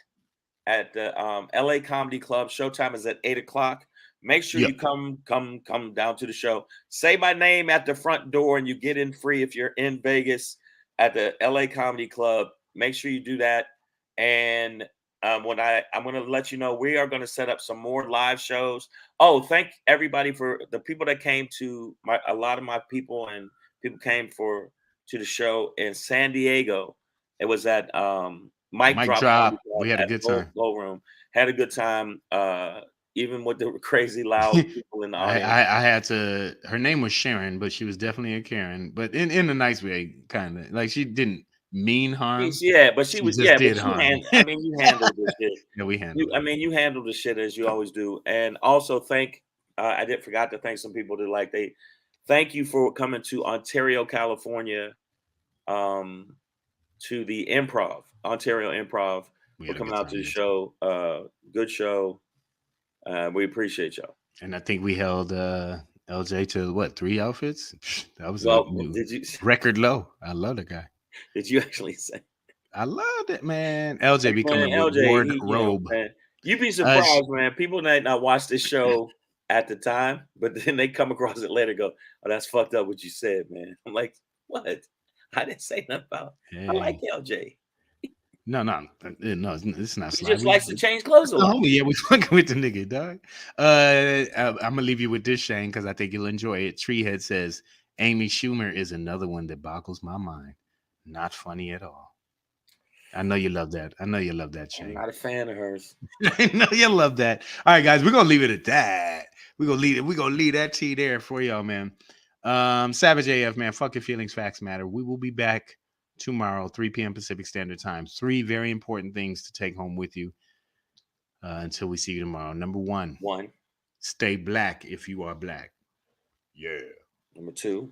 at the LA Comedy Club. Showtime is at 8:00. Make sure you come down to the show. Say my name at the front door, and you get in free if you're in Vegas at the LA Comedy Club. Make sure you do that. And I'm going to let you know we are going to set up some more live shows. Oh, thank everybody for the people that came to a lot of my people, and people came to the show in San Diego. It was at Mic Mic drop. drop. We had a good time. Low room. Had a good time. Even with the crazy loud people in the audience. I had to. Her name was Sharon, but she was definitely a Karen, but in a nice way, kind of like she didn't mean harm. Yeah, but she was. just Yeah, did but harm. you handled the shit. Yeah, we handled it. You handled the shit as you always do. And also I forgot to thank some people that thank you for coming to Ontario, California, to the Ontario Improv, for coming out to the show. Good show. We appreciate y'all. And I think we held LJ to what, 3 outfits? That was did you record low. I love the guy. Did you actually say? I loved it, man. LJ becoming a wardrobe. You'd be surprised, man. People might not watch this show at the time, but then they come across it later and go, "Oh, that's fucked up what you said, man." I'm like, what? I didn't say nothing about it. I like LJ. No, it's not. He just likes to change clothes a lot. Yeah, we fucking with the nigga, dog. I'm gonna leave you with this, Shane, because I think you'll enjoy it. Treehead says Amy Schumer is another one that boggles my mind. Not funny at all. I know you love that. Shane. I'm not a fan of hers. I know you love that. All right, guys, we're gonna leave it at that. We're gonna leave that tea there for y'all, man. Savage AF, man. Fuck your feelings, facts matter. We will be back tomorrow, 3 p.m. Pacific Standard Time. 3 very important things to take home with you until we see you tomorrow. Number 1, stay black if you are black. Yeah. Number 2,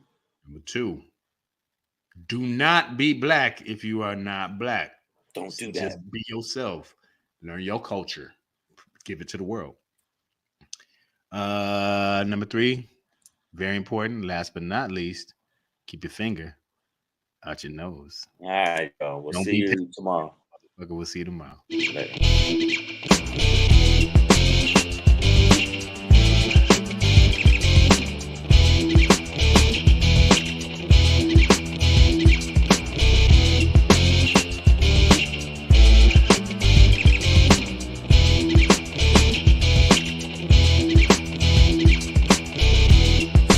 do not be black if you are not black. Don't do that. Just be yourself. Learn your culture. Give it to the world. Number 3, very important. Last but not least, keep your finger out your nose. All right, y'all. We'll see you tomorrow. We'll see you tomorrow. Later.